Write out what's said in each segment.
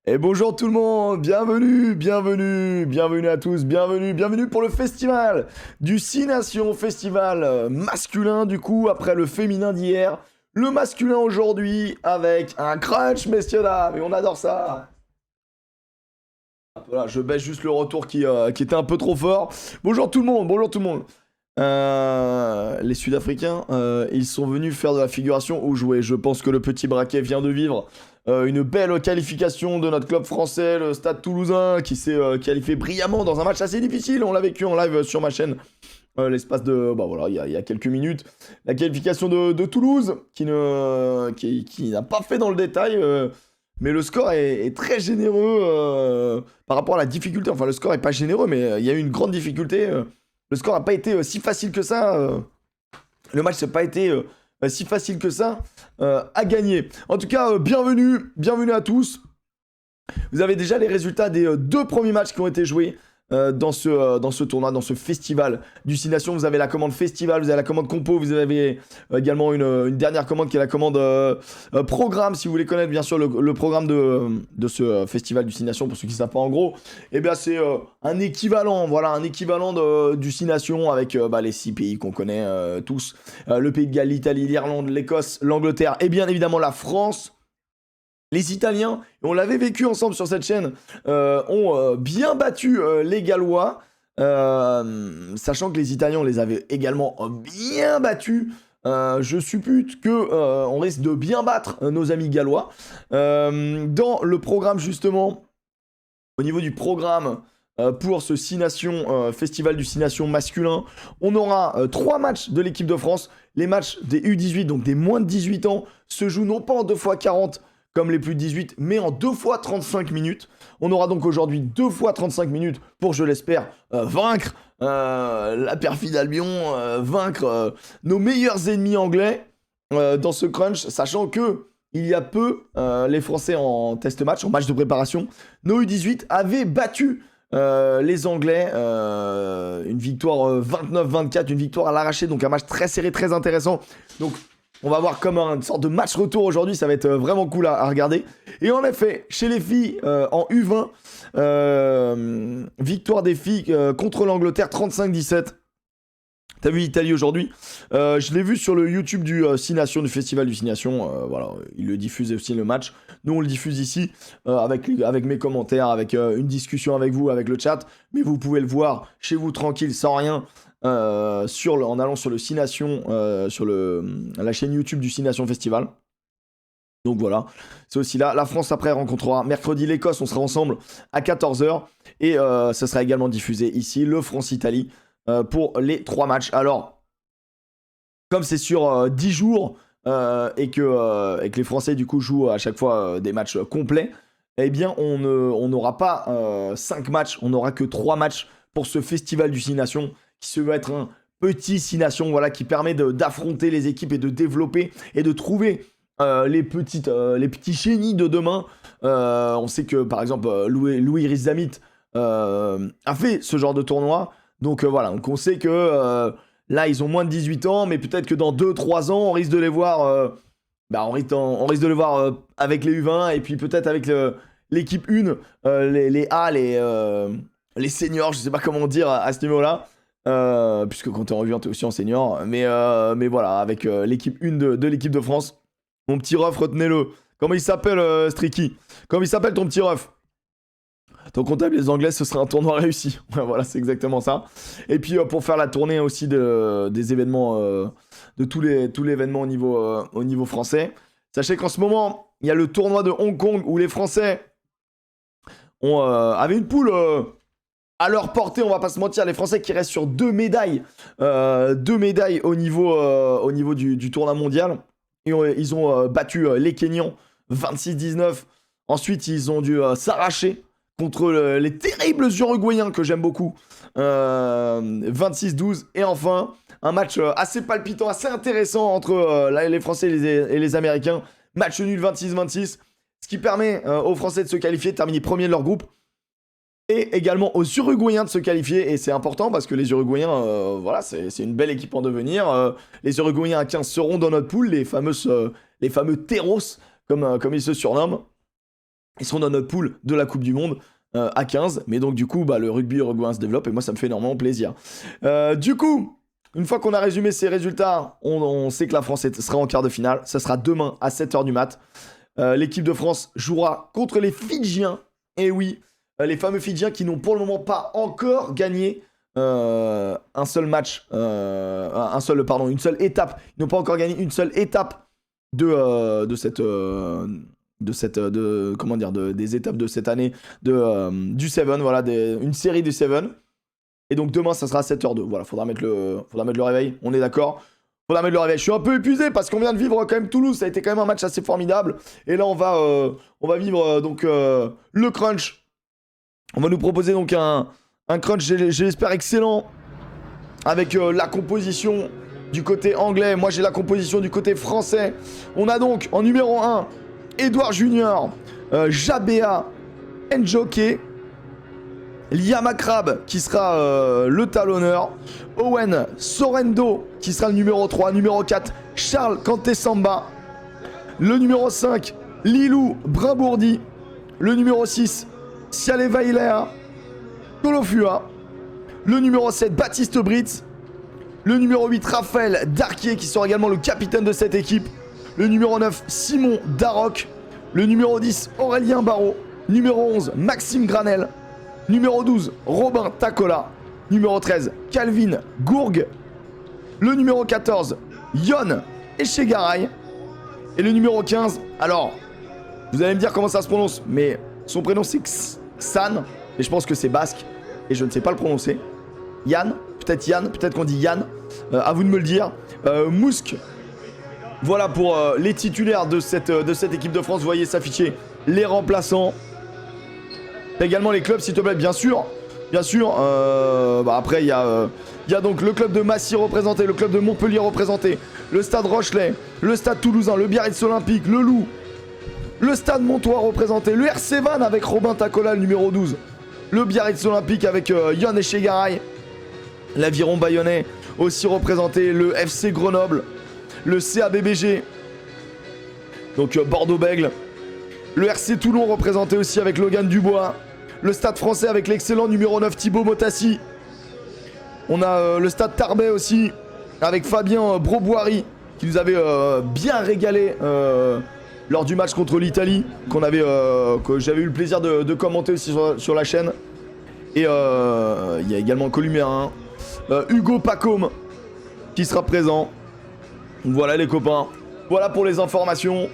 Et bonjour tout le monde, bienvenue à tous, bienvenue pour le festival du 6 Nations, festival masculin du coup, après le féminin d'hier, le masculin aujourd'hui avec un crunch messieurs dames, et on adore ça. Voilà, je baisse juste le retour qui était un peu trop fort. Bonjour tout le monde. Les Sud-Africains, ils sont venus faire de la figuration ou jouer. Je pense que le petit braquet vient de vivre une belle qualification de notre club français, le Stade Toulousain, qui s'est qualifié brillamment dans un match assez difficile. On l'a vécu en live sur ma chaîne l'espace de, bah voilà, il y a quelques minutes. La qualification de Toulouse, qui n'a pas fait dans le détail. Mais le score est très généreux par rapport à la difficulté. Enfin, le score est pas généreux, mais il y a eu une grande difficulté. Le score n'a pas été si facile que ça. Le match n'a pas été si facile que ça à gagner. En tout cas, bienvenue à tous. Vous avez déjà les résultats des deux premiers matchs qui ont été joués dans ce tournoi, dans ce festival du 6 Nations. Vous avez la commande festival, vous avez la commande compo, vous avez également une dernière commande qui est la commande programme, si vous voulez connaître bien sûr le programme de ce festival du 6 Nations, pour ceux qui ne savent pas en gros. Et bien c'est un équivalent, voilà, un équivalent du 6 Nations avec les 6 pays qu'on connaît tous. Le Pays de Galles, l'Italie, l'Irlande, l'Écosse, l'Angleterre et bien évidemment la France. Les Italiens, et on l'avait vécu ensemble sur cette chaîne, ont bien battu les Gallois, sachant que les Italiens, on les avait également bien battus. Je suppute que on risque de bien battre nos amis gallois. Dans le programme, justement, au niveau du programme pour ce 6 Nations, festival du 6 Nations masculin, on aura 3 matchs de l'équipe de France. Les matchs des U18, donc des moins de 18 ans, se jouent non pas en 2x40, comme les plus de 18, mais en 2 fois 35 minutes. On aura donc aujourd'hui 2 fois 35 minutes pour, je l'espère, vaincre la perfide Albion, vaincre nos meilleurs ennemis anglais dans ce crunch, sachant que il y a peu, les Français en test match, en match de préparation, nos U18 avaient battu les Anglais, une victoire 29-24, une victoire à l'arraché, donc un match très serré, très intéressant. Donc on va voir comme une sorte de match retour aujourd'hui, ça va être vraiment cool à regarder. Et en effet, chez les filles, en U20, victoire des filles contre l'Angleterre 35-17. T'as vu l'Italie aujourd'hui? Je l'ai vu sur le YouTube du 6 Nations, du Festival du 6 Nations. Voilà, il le diffuse aussi le match. Nous, on le diffuse ici avec mes commentaires, avec une discussion avec vous, avec le chat. Mais vous pouvez le voir chez vous tranquille, sans rien, en allant sur le 6 Nations, sur la chaîne YouTube du 6 Nations Festival. Donc voilà, c'est aussi là. La France après rencontrera mercredi l'Écosse, on sera ensemble à 14h. Et ce sera également diffusé ici, le France-Italie, pour les 3 matchs. Alors, comme c'est sur 10 jours et que les Français du coup jouent à chaque fois des matchs complets, eh bien on n'aura pas 5 matchs, on n'aura que 3 matchs pour ce festival du 6 Nations, qui se veut être un petit 6 Nations, voilà, qui permet d'affronter les équipes et de développer et de trouver les petits génies de demain. On sait que par exemple Louis Rizamit a fait ce genre de tournoi. Donc voilà, donc on sait que là ils ont moins de 18 ans, mais peut-être que dans 2-3 ans on risque de les voir, on risque de les voir avec les U20 et puis peut-être avec l'équipe 1, les A, les seniors, je sais pas comment dire à ce niveau-là, puisque quand t'es en U20 t'es aussi en senior, mais voilà, avec l'équipe 1 de l'équipe de France. Mon petit ref, retenez-le. Comment il s'appelle, Stricky? Comment il s'appelle ton petit ref? Ton comptable, les Anglais, ce sera un tournoi réussi. Voilà, c'est exactement ça. Et puis pour faire la tournée aussi des événements, de tous les événements au niveau français. Sachez qu'en ce moment, il y a le tournoi de Hong Kong où les Français avaient une poule à leur portée, on va pas se mentir. Les Français qui restent sur 2 médailles. 2 médailles au niveau du tournoi mondial. Et ils ont battu les Kenyans 26-19. Ensuite, ils ont dû s'arracher contre les terribles Uruguayens que j'aime beaucoup, 26-12. Et enfin, un match assez palpitant, assez intéressant entre les Français et les Américains. Match nul 26-26, ce qui permet aux Français de se qualifier, de terminer premier de leur groupe. Et également aux Uruguayens de se qualifier. Et c'est important parce que les Uruguayens, voilà, c'est une belle équipe en devenir. Les Uruguayens à 15 seront dans notre poule, les fameux Terros, comme ils se surnomment. Ils seront dans notre pool de la Coupe du Monde à 15. Mais donc du coup, bah, le rugby uruguayen se développe et moi ça me fait énormément plaisir. Du coup, une fois qu'on a résumé ces résultats, on sait que la France sera en quart de finale. Ça sera demain à 7h du mat. L'équipe de France jouera contre les Fidjiens. Et oui, les fameux Fidjiens qui n'ont pour le moment pas encore gagné un seul match, une seule étape. Ils n'ont pas encore gagné une seule étape des étapes de cette année du Seven, voilà, une série du Seven. Et donc demain, ça sera à 7h02. Voilà, faudra mettre le réveil, on est d'accord. Faudra mettre le réveil. Je suis un peu épuisé parce qu'on vient de vivre quand même Toulouse. Ça a été quand même un match assez formidable. Et là, on va vivre le crunch. On va nous proposer donc un crunch, j'espère, excellent. Avec la composition du côté anglais. Moi, j'ai la composition du côté français. On a donc en numéro 1, Edouard Junior, Jabea Njoke, Liam Akrab qui sera le talonneur, Owen Sorendo qui sera le numéro 3, numéro 4, Charles Kantesamba, le numéro 5, Lilou Brimbourdi, le numéro 6, Sialeva Ilea Tolofua, le numéro 7, Baptiste Britz, le numéro 8, Raphaël Darquier qui sera également le capitaine de cette équipe, le numéro 9, Simon Darroch, le numéro 10, Aurélien Barraud, numéro 11, Maxime Granel, numéro 12, Robin Tacola, numéro 13, Calvin Gourgue, le numéro 14, Yon Echegaray, et le numéro 15, alors, vous allez me dire comment ça se prononce, mais son prénom c'est Xan, et je pense que c'est basque, et je ne sais pas le prononcer. Yann, peut-être qu'on dit Yann, à vous de me le dire. Mousk, voilà pour les titulaires de cette équipe de France, vous voyez s'afficher les remplaçants. Également les clubs, s'il te plaît, bien sûr. Après, il y a donc le club de Massy représenté, le club de Montpellier représenté, le stade Rochelet, le stade Toulousain, le Biarritz Olympique, le Loup, le stade Montois représenté, le RC Vannes avec Robin Tacola, le numéro 12, le Biarritz Olympique avec Yon Echegaray, l'Aviron Bayonnais aussi représenté, le FC Grenoble, le CABBG, donc Bordeaux-Bègles, le RC Toulon représenté aussi avec Logan Dubois, le Stade Français avec l'excellent numéro 9 Thibaut Motassi, on a le Stade Tarbais aussi avec Fabien Broboiry qui nous avait bien régalé lors du match contre l'Italie que j'avais eu le plaisir de commenter aussi sur la chaîne. Et il y a également Columérin, Hugo Pacôme qui sera présent. Voilà les copains, voilà pour les informations.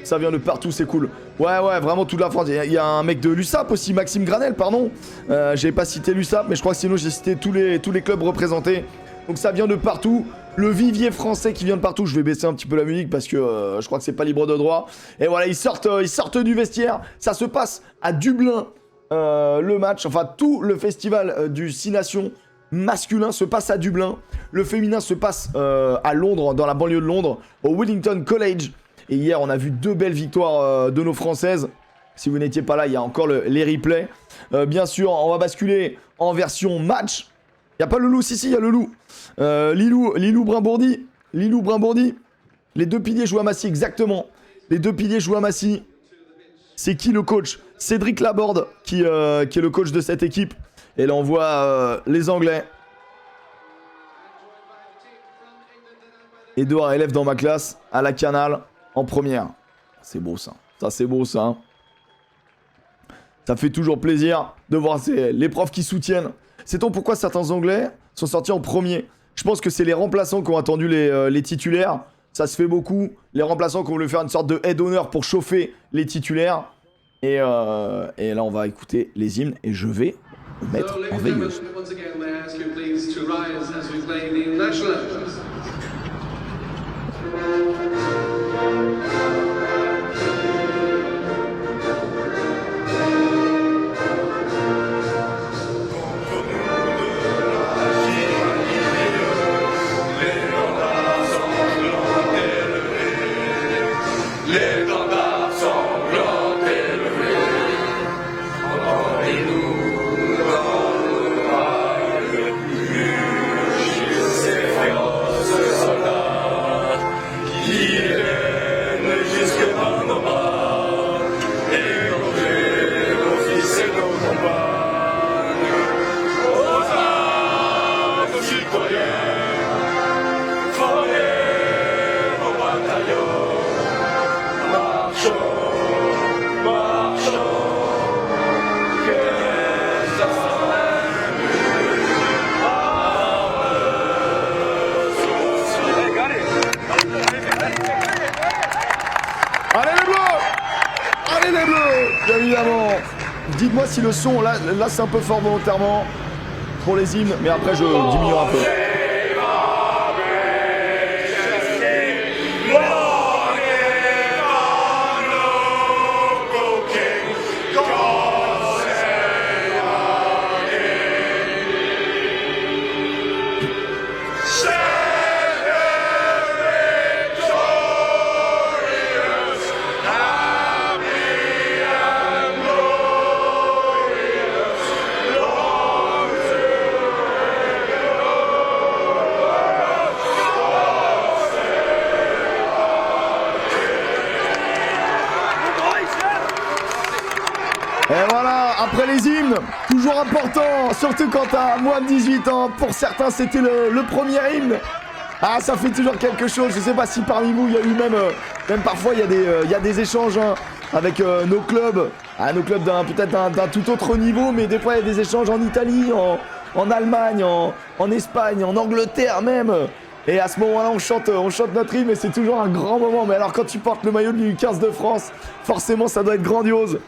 Ça vient de partout, c'est cool. Ouais, vraiment toute la France. Il y a un mec de l'USAP aussi, Maxime Granel, pardon. J'avais pas cité l'USAP, mais je crois que sinon j'ai cité tous les clubs représentés. Donc ça vient de partout. Le vivier français qui vient de partout. Je vais baisser un petit peu la musique parce que je crois que c'est pas libre de droit. Et voilà, ils sortent du vestiaire. Ça se passe à Dublin, le match. Enfin, tout le festival du 6 Nations masculin se passe à Dublin. Le féminin se passe à Londres, dans la banlieue de Londres, au Wellington College. Et hier, on a vu 2 belles victoires de nos Françaises. Si vous n'étiez pas là, il y a encore les replays. Bien sûr, on va basculer en version match. Il n'y a pas le loup, si, il y a le loup. Lilou Brimbourdi. Les 2 piliers jouent à Massy, exactement. Les 2 piliers jouent à Massy. C'est qui le coach? Cédric Laborde, qui est le coach de cette équipe. Et là, on voit les Anglais. Edouard, élève dans ma classe, à la Canale, en première. C'est beau ça. C'est beau ça. Ça fait toujours plaisir de voir les profs qui soutiennent. Sait-on pourquoi certains Anglais sont sortis en premier? Je pense que c'est les remplaçants qui ont attendu les titulaires. Ça se fait beaucoup. Les remplaçants qui ont voulu faire une sorte de aide d'honneur pour chauffer les titulaires. Et là, on va écouter les hymnes et je vais mettre en veilleuse. dites-moi si le son, là c'est un peu fort volontairement pour les hymnes, mais après je diminuerai un peu. Et voilà, après les hymnes, toujours important, surtout quand t'as moins de 18 ans. Pour certains, c'était le premier hymne. Ah, ça fait toujours quelque chose. Je sais pas si parmi vous, il y a eu même parfois, il y a des échanges hein, avec nos clubs. Ah, nos clubs peut-être d'un tout autre niveau, mais des fois, il y a des échanges en Italie, en Allemagne, en Espagne, en Angleterre même. Et à ce moment-là, on chante notre hymne et c'est toujours un grand moment. Mais alors, quand tu portes le maillot du 15 de France, forcément, ça doit être grandiose.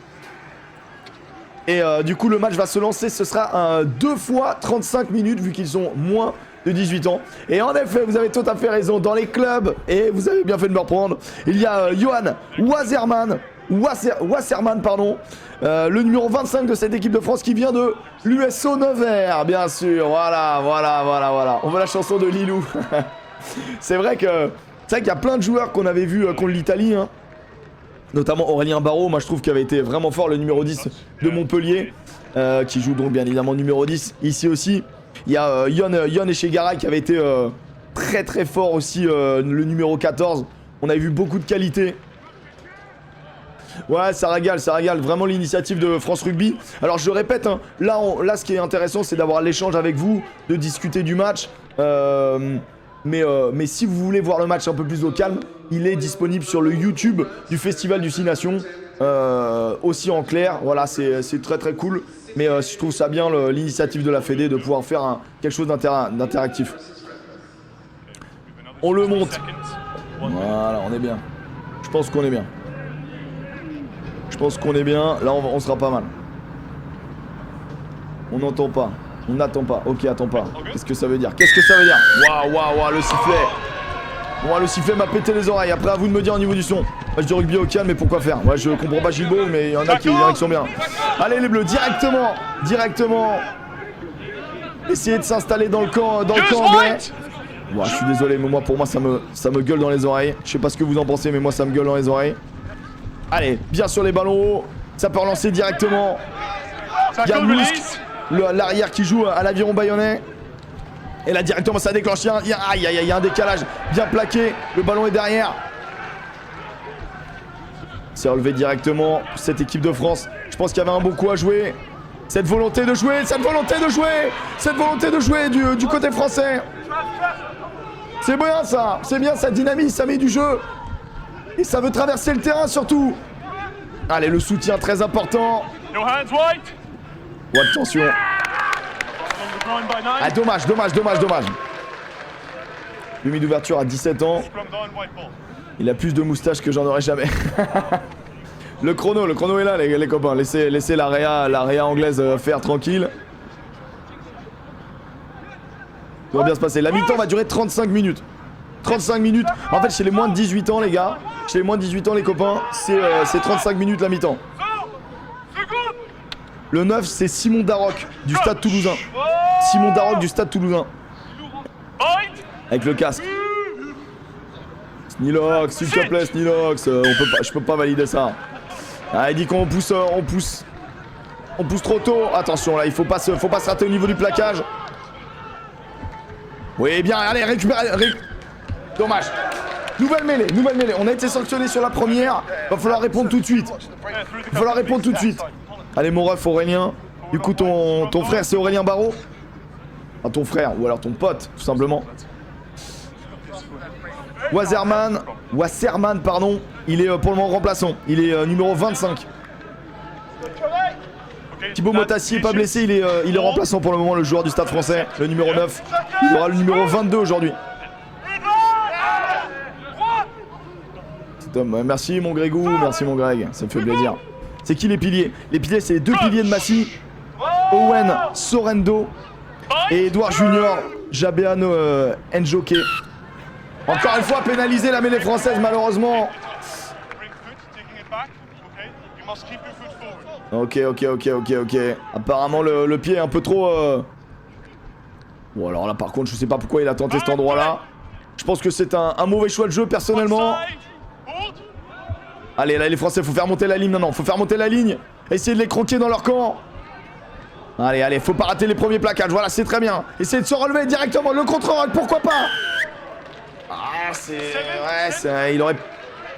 Et du coup, le match va se lancer. Ce sera 2 fois 35 minutes vu qu'ils ont moins de 18 ans. Et en effet, vous avez tout à fait raison. Dans les clubs, et vous avez bien fait de me reprendre, il y a Johan Wasserman, pardon, le numéro 25 de cette équipe de France qui vient de l'USO Nevers, bien sûr. Voilà. On veut la chanson de Lilou. C'est vrai qu'il y a plein de joueurs qu'on avait vus contre l'Italie, hein. Notamment Aurélien Barraud, moi je trouve qu'il avait été vraiment fort, le numéro 10 de Montpellier, qui joue donc bien évidemment numéro 10 ici aussi. Il y a Yon Echegaray qui avait été très très fort aussi, le numéro 14. On avait vu beaucoup de qualité. Ouais, ça régale, vraiment l'initiative de France Rugby. Alors je répète, hein, là ce qui est intéressant c'est d'avoir l'échange avec vous, de discuter du match. Mais si vous voulez voir le match un peu plus au calme, il est disponible sur le YouTube du Festival du 6 Nations, aussi en clair. Voilà, c'est très très cool. Mais je trouve ça bien l'initiative de la Fédé de pouvoir faire quelque chose d'interactif. On le monte. Voilà, on est bien. Je pense qu'on est bien. Là, on sera pas mal. On n'entend pas. On n'attend pas. Ok, attends pas. Qu'est-ce que ça veut dire? Waouh, le sifflet. Bon, le sifflet m'a pété les oreilles. Après, à vous de me dire au niveau du son. Match de rugby au calme, mais pourquoi faire? Ouais, je comprends pas Gilbo, mais il y en a qui sont bien. Allez, les bleus, directement. Essayez de s'installer dans le camp anglais. Ouais, je suis désolé, mais pour moi, ça me gueule dans les oreilles. Je sais pas ce que vous en pensez, mais moi, ça me gueule dans les oreilles. Allez, bien sur les ballons hauts. Ça peut relancer directement. Yann Mousk, l'arrière qui joue à l'aviron bayonnais. Et là directement ça déclenche, il y a un décalage bien plaqué, le ballon est derrière. C'est relevé directement cette équipe de France. Je pense qu'il y avait un bon coup à jouer. Cette volonté de jouer du côté français. C'est bien ça dynamise, ça met du jeu. Et ça veut traverser le terrain surtout. Allez, le soutien très important. Oh, attention. Ah, dommage. Demi d'ouverture à 17 ans. Il a plus de moustache que j'en aurais jamais. Le chrono est là, les copains. Laissez l'area anglaise faire tranquille. Tout va bien se passer. La mi-temps va durer 35 minutes. 35 minutes. En fait, chez les moins de 18 ans, les gars. Chez les moins de 18 ans, les copains, c'est 35 minutes la mi-temps. Le 9, c'est Simon Darroch du Stade Toulousain. Avec le casque. Snilox, s'il te plaît, Snilox. Je peux pas valider ça. Ah, il dit qu'on pousse trop tôt. Attention, là, il faut pas se rater au niveau du plaquage. Oui, bien, allez, récupérez. Dommage. Nouvelle mêlée. On a été sanctionné sur la première. Va falloir répondre tout de suite. Allez, mon ref, Aurélien. Du coup, ton frère, c'est Aurélien Barraud. Ah, ton frère, ou alors ton pote, tout simplement. Wasserman, pardon. Il est pour le moment remplaçant. Il est numéro 25. Thibaut Motassier pas blessé, il est remplaçant pour le moment, le joueur du Stade français, le numéro 9. Il aura le numéro 22 aujourd'hui. Merci mon Grégou, ça me fait plaisir. C'est qui les piliers? Les piliers, c'est les deux piliers de Massy. Owen Sorendo et Edouard Junior, Jabeano Njoke. Encore une fois pénalisé la mêlée française malheureusement. Ok. Apparemment le pied est un peu trop... Bon alors là par contre je sais pas pourquoi il a tenté cet endroit là. Je pense que c'est un mauvais choix de jeu personnellement. Allez là les Français, faut faire monter la ligne maintenant, faut faire monter la ligne. Essayez de les croquer dans leur camp. Allez, faut pas rater les premiers plaquages, voilà c'est très bien. Essayez de se relever directement, le contre-rock, pourquoi pas. Ah c'est... Ouais, il aurait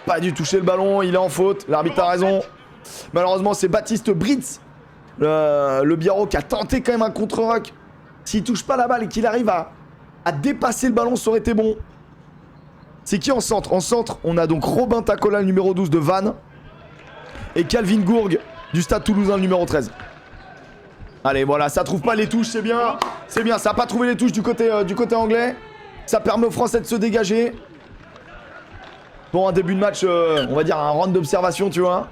pas dû toucher le ballon, il est en faute, l'arbitre a raison. Malheureusement c'est Baptiste Britz, le Biarro qui a tenté quand même un contre-rock. S'il touche pas la balle et qu'il arrive à dépasser le ballon, ça aurait été bon. C'est qui en centre? En centre, on a donc Robin Tacola, le numéro 12 de Vannes. Et Calvin Gourgue, du Stade Toulousain, le numéro 13. Allez, voilà, ça trouve pas les touches, c'est bien. C'est bien, ça a pas trouvé les touches du côté anglais. Ça permet aux Français de se dégager. Bon, un début de match, on va dire un round d'observation, tu vois.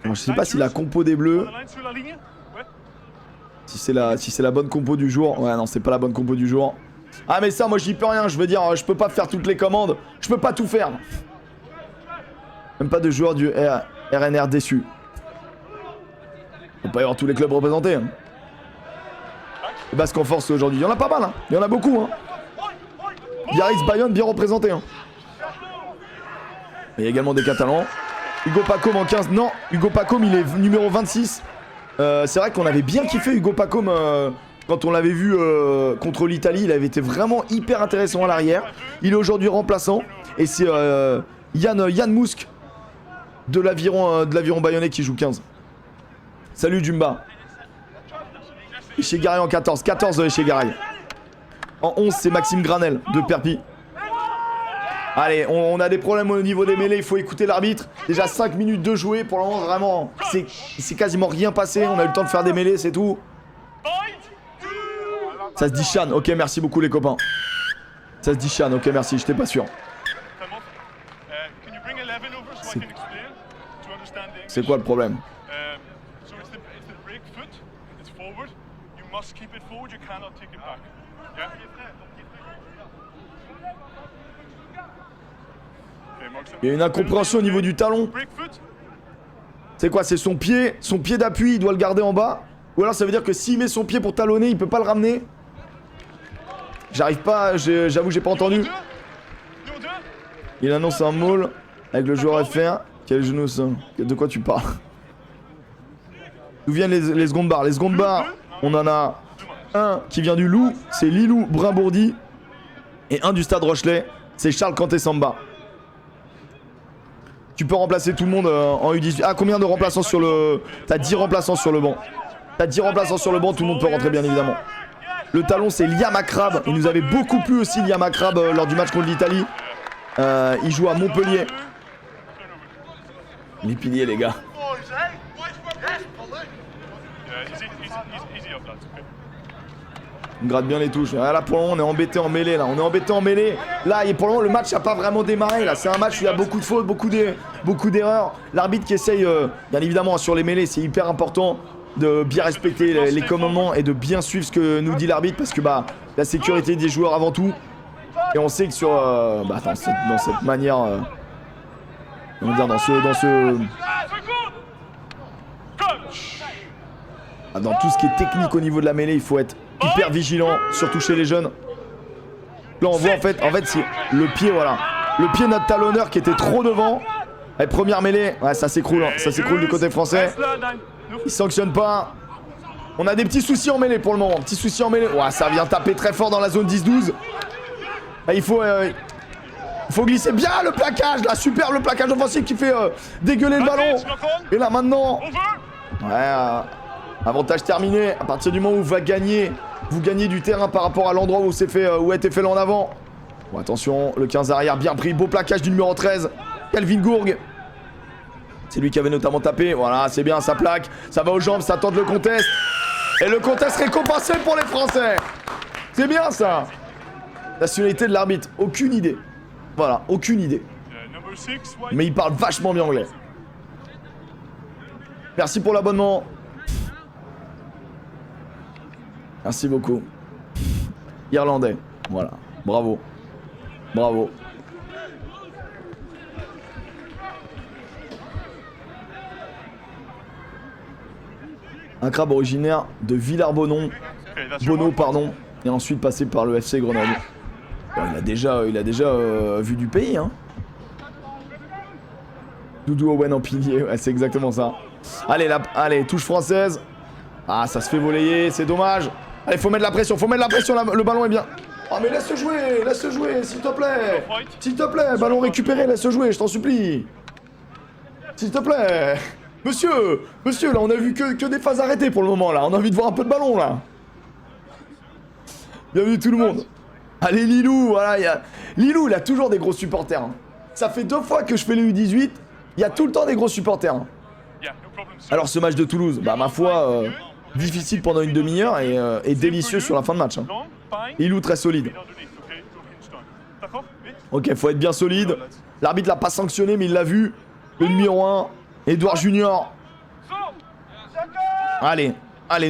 Alors, je sais pas si la compo des Bleus... Si c'est la bonne compo du jour. Ouais, non, c'est pas la bonne compo du jour. Ah, mais ça, moi, j'y peux rien. Je veux dire, je peux pas faire toutes les commandes. Je peux pas tout faire. Même pas de joueurs du RNR déçus. Il va pas y avoir tous les clubs représentés. Hein. Et Basque en force aujourd'hui. Il y en a pas mal. Hein. Il y en a beaucoup. Hein. Biarritz, Bayonne, bien représenté. Hein. Il y a également des Catalans. Hugo Pacôme en 15. Non, Hugo Pacôme, il est numéro 26. C'est vrai qu'on avait bien kiffé Hugo Pacôme quand on l'avait vu contre l'Italie. Il avait été vraiment hyper intéressant à l'arrière. Il est aujourd'hui remplaçant. Et c'est Yann Mousk de l'aviron bayonnais qui joue 15. Salut Jumba. Echegaray en 14. 14 Echegaray. En 11, c'est Maxime Granel de Perpignan. Allez, on a des problèmes au niveau des mêlées, il faut écouter l'arbitre. Déjà 5 minutes de jouer, pour le moment vraiment, c'est quasiment rien passé. On a eu le temps de faire des mêlées, c'est tout. Ça se dit Chan, ok merci beaucoup les copains. Ça se dit Chan, ok merci, j'étais pas sûr. C'est quoi le problème? Il y a une incompréhension au niveau du talon. C'est quoi? C'est son pied d'appui, il doit le garder en bas. Ou alors ça veut dire que s'il met son pied pour talonner, il peut pas le ramener. J'arrive pas, j'avoue j'ai pas entendu. Il annonce un maul avec le joueur FR. Quel genou ça? De quoi tu parles? D'où viennent les secondes barres? Les secondes barres, on en a un qui vient du Loup, c'est Lilou Brimbourdi. Et un du Stade Rochelet, c'est Charles Kanté Samba. Tu peux remplacer tout le monde en U18. Ah, combien de remplaçants sur le... T'as 10 remplaçants sur le banc. T'as 10 remplaçants sur le banc, tout le monde peut rentrer bien évidemment. Le talon, c'est Liam Akrab. Il nous avait beaucoup plu aussi, Liam Akrab, lors du match contre l'Italie. Il joue à Montpellier. Les piliers, les gars. On gratte bien les touches. Ah, là, pour le moment, on est embêté en mêlée. Là, on est embêté en mêlée. Là, et pour le moment, le match n'a pas vraiment démarré. Là, c'est un match où il y a beaucoup de fautes, beaucoup d'erreurs. L'arbitre qui essaye, bien évidemment, sur les mêlées, c'est hyper important de bien respecter les commandements et de bien suivre ce que nous dit l'arbitre parce que bah la sécurité des joueurs avant tout. Et on sait que sur dans cette manière, on va dire dans tout ce qui est technique au niveau de la mêlée, il faut être hyper vigilant, surtout chez les jeunes. Là on voit en fait c'est le pied, voilà. Le pied de notre talonneur qui était trop devant. Allez, première mêlée, ouais, ça s'écroule, hein. Ça s'écroule du côté français. Il sanctionne pas. On a des petits soucis en mêlée pour le moment. Petits soucis en mêlée. Ouais, ça vient taper très fort dans la zone 10-12. Il faut glisser bien le plaquage. Là, super le plaquage offensif qui fait dégueuler le ballon. Et là maintenant. Ouais, avantage terminé. À partir du moment où vous gagnez du terrain par rapport à l'endroit où a été fait l'en avant. Bon, attention, le 15 arrière bien pris. Beau plaquage du numéro 13. Calvin Gourgue. C'est lui qui avait notamment tapé. Voilà, c'est bien, ça plaque. Ça va aux jambes, ça tente le contest. Et le contest récompensé pour les Français. C'est bien ça. Nationalité de l'arbitre, aucune idée. Voilà, aucune idée. Mais il parle vachement bien anglais. Merci pour l'abonnement. Merci beaucoup. Irlandais. Voilà. Bravo. Bravo. Un crabe originaire de Villars-Bonon. Bono, pardon. Et ensuite passé par le FC Grenoble. Bon, il a déjà vu du pays, hein. Doudou Owen en pilier, ouais, c'est exactement ça. Allez, allez, touche française. Ah, ça se fait voler, c'est dommage. Allez, faut mettre la pression, le ballon est bien. Oh, mais laisse jouer, s'il te plaît. S'il te plaît, ballon récupéré, laisse jouer, je t'en supplie. S'il te plaît. Monsieur, là, on a vu que des phases arrêtées pour le moment, là. On a envie de voir un peu de ballon, là. Bienvenue tout le monde. Allez, Lilou, voilà, Lilou, il a toujours des gros supporters. Hein. Ça fait 2 fois que je fais les U18, il y a tout le temps des gros supporters. Hein. Alors, ce match de Toulouse, bah, ma foi, difficile pendant une demi-heure et délicieux sur la fin de match. Hein. Lilou, très solide. Ok, faut être bien solide. L'arbitre l'a pas sanctionné, mais il l'a vu. Le numéro 1, Edouard Junior. Allez,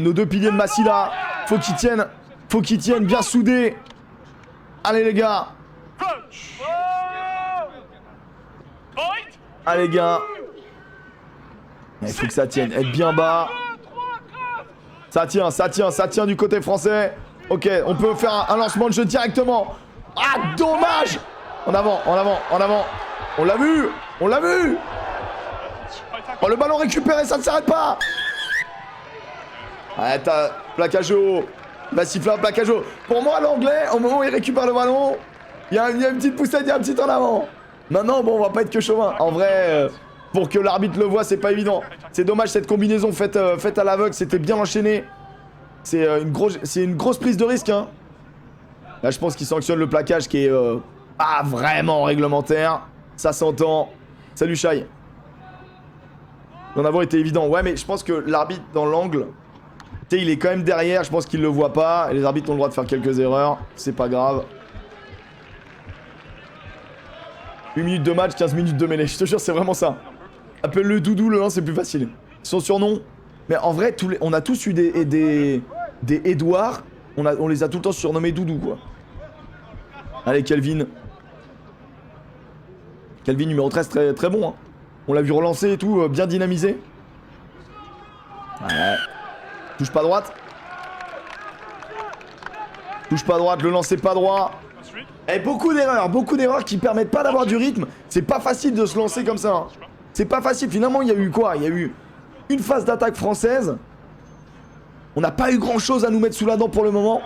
nos 2 piliers de Massila. Faut qu'ils tiennent bien soudés. Allez les gars. Allez les gars. Il faut que ça tienne. Être bien bas. Ça tient du côté français. Ok, on peut faire un lancement de jeu directement. Ah, dommage. En avant. On l'a vu. Oh, le ballon récupéré, ça ne s'arrête pas. Ouais, t'as plaquage haut. Il va siffler un plaquage haut. Pour moi, l'anglais, au moment où il récupère le ballon, il y a une petite poussette, il y a un petit en avant. Maintenant, bon, on va pas être que chauvin. En vrai, pour que l'arbitre le voit, c'est pas évident. C'est dommage, cette combinaison faite à l'aveugle, c'était bien enchaîné. C'est une grosse prise de risque. Hein. Là, je pense qu'il sanctionne le plaquage qui est pas vraiment réglementaire. Ça s'entend. Salut, Shai. L'en avant était évident. Ouais, mais je pense que l'arbitre, dans l'angle, tu sais, il est quand même derrière. Je pense qu'il le voit pas. Et les arbitres ont le droit de faire quelques erreurs. C'est pas grave. 8 minutes de match, 15 minutes de mêlée. Je te jure, c'est vraiment ça. Appelle-le Doudou, le 1, c'est plus facile. Son surnom. Mais en vrai, on a tous eu des Edouard. On les a tout le temps surnommés Doudou, quoi. Allez, Kelvin. Kelvin, numéro 13, très, très bon. Hein. On l'a vu relancer et tout, bien dynamisé. Ouais. Touche pas droite. Le lancer pas droit. Et beaucoup d'erreurs qui permettent pas d'avoir du rythme. C'est pas facile de se lancer comme ça. Hein. C'est pas facile. Finalement, il y a eu quoi? Il y a eu une phase d'attaque française. On n'a pas eu grand chose à nous mettre sous la dent pour le moment.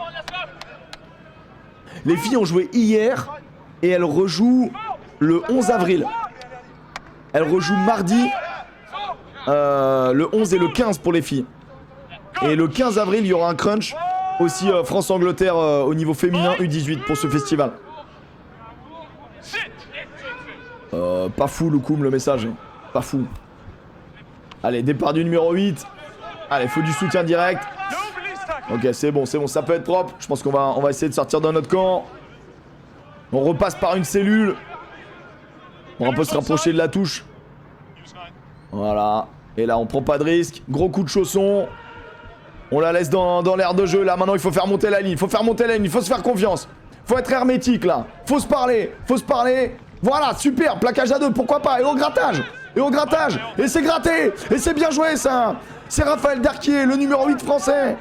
Les filles ont joué hier et elles rejouent le 11 avril. Elles rejouent mardi, le 11 et le 15 pour les filles. Et le 15 avril, il y aura un crunch aussi France-Angleterre au niveau féminin U18 pour ce festival. Pas fou, Loukoum, le message. Pas fou. Allez, départ du numéro 8. Allez, faut du soutien direct. Ok, c'est bon, ça peut être propre. Je pense qu'on va essayer de sortir dans notre camp. On repasse par une cellule. On va un peu se rapprocher de la touche. Voilà. Et là, on prend pas de risque. Gros coup de chausson. On la laisse dans l'aire de jeu. Là, maintenant, il faut faire monter la ligne. Il faut se faire confiance. Faut être hermétique, là. Faut se parler. Voilà, super. Plaquage à 2, pourquoi pas. Et au grattage. Et c'est gratté. Et c'est bien joué, ça. C'est Raphaël Derquier, le numéro 8 français,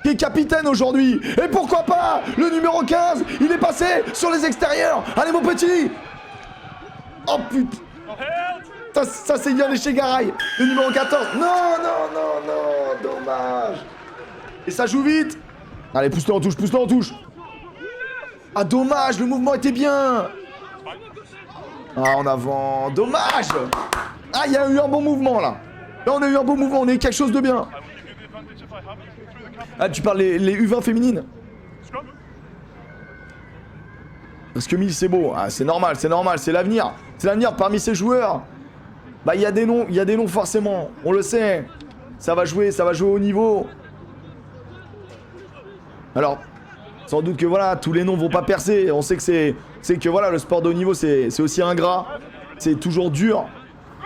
qui est capitaine aujourd'hui. Et pourquoi pas le numéro 15. Il est passé sur les extérieurs. Allez, mon petit. Oh, putain. Ça c'est Yann Echegaray, le numéro 14. Non, dommage. Et ça joue vite. Allez, pousse-le en touche. Ah, dommage, le mouvement était bien. Ah, en avant, dommage. Ah, il y a eu un bon mouvement, là. Là, on a eu un bon mouvement, on a eu quelque chose de bien. Ah, tu parles les U20 féminines? Parce que 1000, c'est beau. Ah, c'est normal, c'est l'avenir. C'est l'avenir parmi ces joueurs. Bah, il y a des noms forcément. On le sait. Ça va jouer au niveau. Alors, sans doute que voilà, tous les noms vont pas percer. On sait que C'est que voilà, le sport de haut niveau, c'est aussi ingrat. C'est toujours dur.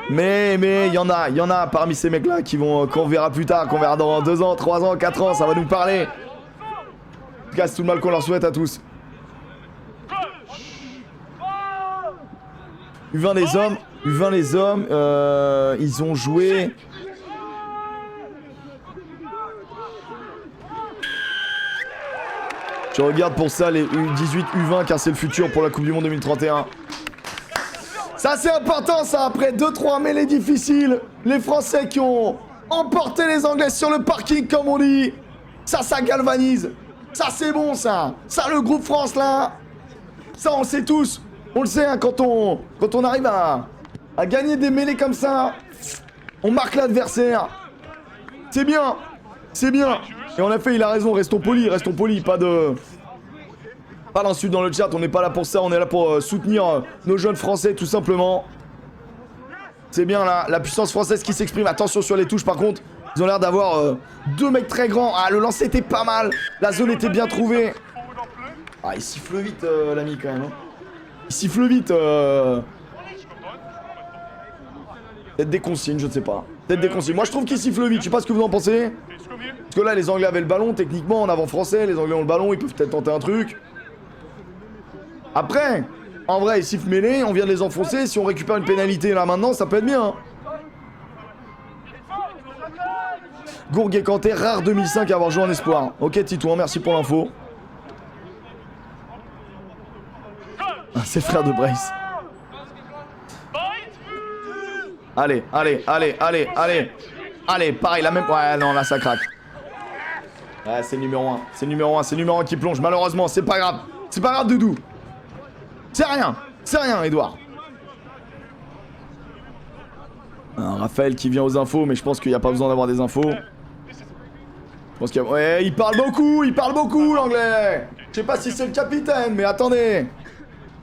Mais il y en a parmi ces mecs-là qu'on verra plus tard, qu'on verra dans 2 ans, 3 ans, 4 ans, ça va nous parler. En tout cas, c'est tout le mal qu'on leur souhaite à tous. U20 les hommes, ils ont joué... Je regarde pour ça les U18, U20 car c'est le futur pour la Coupe du Monde 2031. Ça c'est important ça, après 2-3 mêlées difficiles. Les Français qui ont emporté les Anglais sur le parking comme on dit. Ça galvanise. Ça c'est bon ça. Ça le groupe France là. Ça on le sait tous. On le sait hein, quand on arrive à gagner des mêlées comme ça. On marque l'adversaire. C'est bien. C'est bien. Et en effet il a raison, restons polis, pas d'insultes dans le chat, on n'est pas là pour ça, on est là pour soutenir nos jeunes français tout simplement. C'est bien la puissance française qui s'exprime, attention sur les touches par contre, ils ont l'air d'avoir 2 mecs très grands, ah le lancer était pas mal, la zone était bien trouvée. Ah il siffle vite l'ami quand même, hein. Il siffle vite Peut-être des consignes, je ne sais pas. Peut-être des consignes, moi je trouve qu'il siffle vite, je sais pas ce que vous en pensez. Parce que là les Anglais avaient le ballon, techniquement en avant français, les Anglais ont le ballon, ils peuvent peut-être tenter un truc. Après, en vrai, ils sifflent mêlée, on vient de les enfoncer, si on récupère une pénalité là maintenant, ça peut être bien. Hein. Gourg et Kanté, rare 2005 à avoir joué en espoir. Ok Titouan, merci pour l'info. Ah, c'est le frère de Brace. Allez, pareil, la même... Ouais, non, là ça craque. Ouais, c'est le numéro 1, c'est le numéro 1 qui plonge, malheureusement, c'est pas grave. C'est pas grave, Doudou. C'est rien, Edouard. Raphaël qui vient aux infos, mais je pense qu'il n'y a pas besoin d'avoir des infos. Je pense qu'il y a... Ouais, il parle beaucoup, l'anglais. Je sais pas si c'est le capitaine, mais attendez.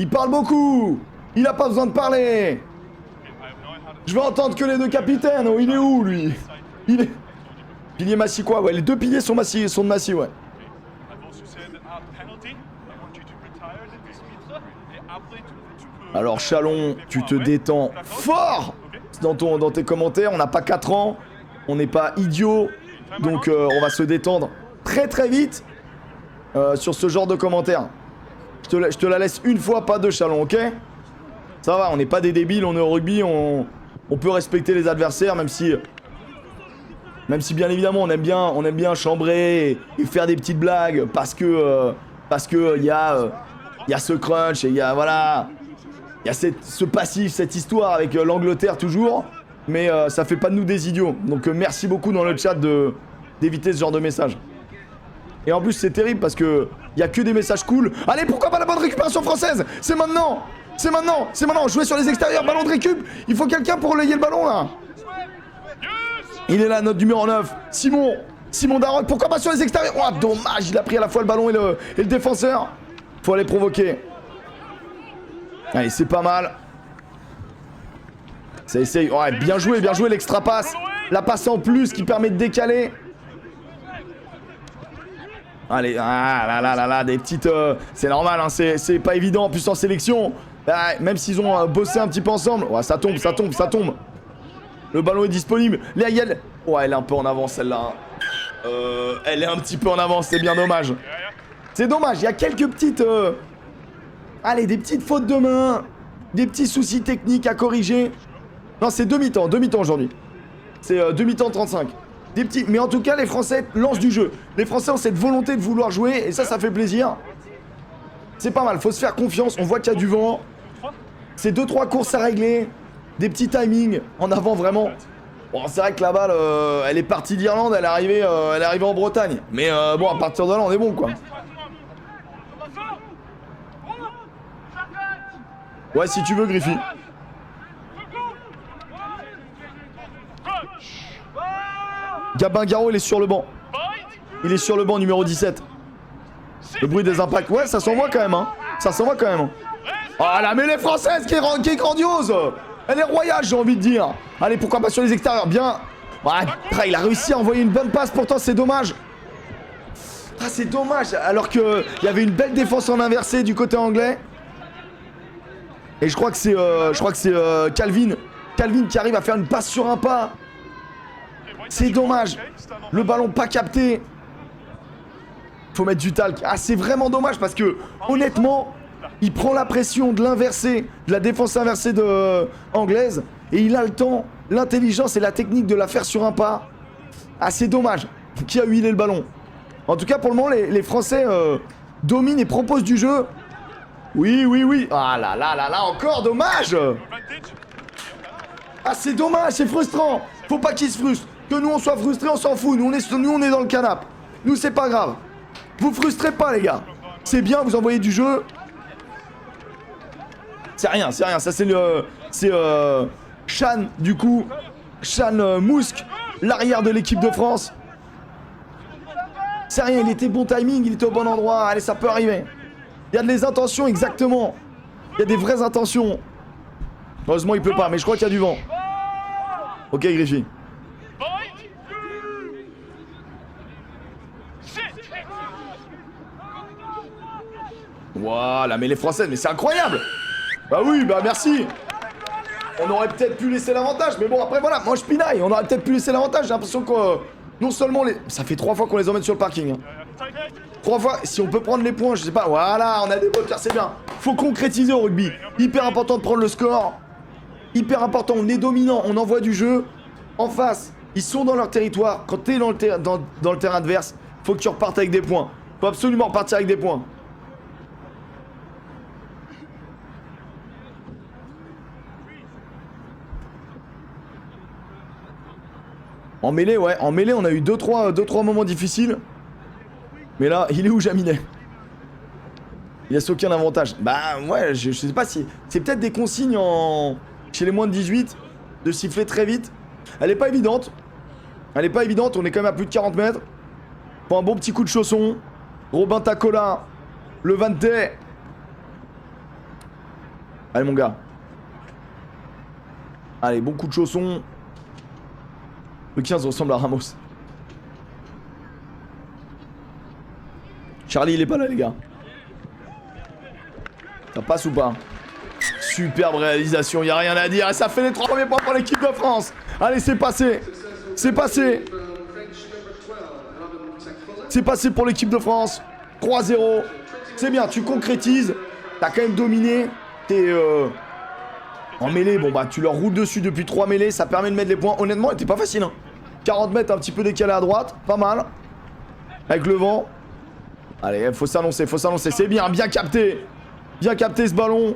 Il parle beaucoup. Il a pas besoin de parler. Je veux entendre que les 2 capitaines. Oh, il est où, lui? Il est... Pilier Massy quoi? Ouais, les 2 piliers sont de Massy, ouais. Alors Chalon, tu te détends fort dans tes commentaires. On n'a pas 4 ans, on n'est pas idiot, donc on va se détendre très vite sur ce genre de commentaires. Je te la laisse une fois, pas 2 Chalon, ok? Ça va, on n'est pas des débiles, on est au rugby, on peut respecter les adversaires, même si bien évidemment on aime bien chambrer et faire des petites blagues parce que il y a ce crunch et il y a voilà. Il y a ce passif, cette histoire avec l'Angleterre toujours, mais ça fait pas de nous des idiots. Donc merci beaucoup dans le chat d'éviter ce genre de messages. Et en plus c'est terrible parce que il y a que des messages cool. Allez, pourquoi pas la bonne récupération française? C'est maintenant. Jouer sur les extérieurs, ballon de récup. Il faut quelqu'un pour relayer le ballon là. Il est là, notre numéro 9, Simon Darroch. Pourquoi pas sur les extérieurs? Oh dommage, il a pris à la fois le ballon et le défenseur. Faut aller provoquer. Allez, c'est pas mal. Ça essaye. Ouais, bien joué l'extra passe. La passe en plus qui permet de décaler. Allez, là, des petites... c'est normal, hein, c'est pas évident, en plus en sélection. Même s'ils ont bossé un petit peu ensemble. Ouais, ça tombe. Le ballon est disponible. Léa Yel. Ouais, elle est un peu en avance celle-là. Elle est un petit peu en avance, c'est bien dommage. C'est dommage, il y a quelques petites... Allez, des petites fautes de main, des petits soucis techniques à corriger. Non, c'est demi-temps aujourd'hui. C'est demi-temps 35. Des petits... Mais en tout cas, les Français lancent du jeu. Les Français ont cette volonté de vouloir jouer, et ça fait plaisir. C'est pas mal, faut se faire confiance, on voit qu'il y a du vent. C'est 2-3 courses à régler, des petits timings en avant vraiment. Bon, c'est vrai que la balle, elle est partie d'Irlande, elle est arrivée en Bretagne. Mais bon, à partir de là, on est bon, quoi. Ouais, si tu veux, Griffy. Gabin Garot, il est sur le banc. Il est sur le banc, numéro 17. Le bruit des impacts. Ouais, ça s'envoie quand même, hein. Oh, la mêlée française qui est grandiose. Elle est royale, j'ai envie de dire. Allez, pourquoi pas sur les extérieurs. Bien. Ouais, il a réussi à envoyer une bonne passe, pourtant c'est dommage. Ah, c'est dommage, alors qu'il y avait une belle défense en inversé du côté anglais. Et je crois que c'est Calvin. Calvin qui arrive à faire une passe sur un pas. C'est dommage. Le ballon pas capté. Faut mettre du talc. Ah, c'est vraiment dommage parce que, honnêtement, il prend la pression de l'inversé, de la défense inversée anglaise. Et il a le temps, l'intelligence et la technique de la faire sur un pas. Ah, c'est dommage. Qui a huilé le ballon? En tout cas, pour le moment, les Français dominent et proposent du jeu. Oui, oui, oui. Ah là là là là, encore dommage. Ah, c'est dommage, c'est frustrant. Faut pas qu'ils se frustrent. Que nous, on soit frustrés, on s'en fout. Nous, on est dans le canapé. Nous, c'est pas grave. Vous frustrez pas, les gars. C'est bien, vous envoyez du jeu. C'est rien, c'est rien. Ça, c'est Chan, du coup. Chan Mousk, l'arrière de l'équipe de France. C'est rien, il était bon timing, il était au bon endroit. Allez, ça peut arriver. Il y a des intentions, exactement. Il y a des vraies intentions. Heureusement, il pleut pas, mais je crois qu'il y a du vent. Ok, Griffy. Voilà, mais les Françaises, mais c'est incroyable. Bah oui, bah merci. On aurait peut-être pu laisser l'avantage, mais bon, après voilà, moi je pinaille. On aurait peut-être pu laisser l'avantage. J'ai l'impression que non seulement les... Ça fait 3 fois qu'on les emmène sur le parking. Hein. 3 fois, si on peut prendre les points, je sais pas. Voilà, on a des botteurs, c'est bien. Faut concrétiser au rugby. Hyper important de prendre le score. Hyper important, on est dominant, on envoie du jeu. En face, ils sont dans leur territoire. Quand t'es dans le terrain adverse, faut que tu repartes avec des points. Faut absolument repartir avec des points. En mêlée, ouais. En mêlée, on a eu 2-3 moments difficiles. Mais là, il est où Jaminet? Il a aucun avantage. Bah ouais, je sais pas si... C'est peut-être des consignes chez les moins de 18 de siffler très vite. Elle est pas évidente. Elle est pas évidente, on est quand même à plus de 40 mètres. Pour un bon petit coup de chausson. Robin Tacola. Le Vante. Allez mon gars. Allez, bon coup de chausson. Le 15 ressemble à Ramos. Charlie, il est pas là, les gars. Ça passe ou pas? Superbe réalisation, il n'y a rien à dire. Et ça fait les 3 premiers points pour l'équipe de France. Allez, c'est passé. C'est passé. C'est passé pour l'équipe de France. 3-0. C'est bien, tu concrétises. T'as quand même dominé. T'es en mêlée. Bon, bah, tu leur roules dessus depuis 3 mêlées. Ça permet de mettre les points. Honnêtement, c'était pas facile. Hein. 40 mètres, un petit peu décalé à droite. Pas mal. Avec le vent. Allez, faut s'annoncer, faut s'annoncer. C'est bien, bien capté. Bien capté ce ballon.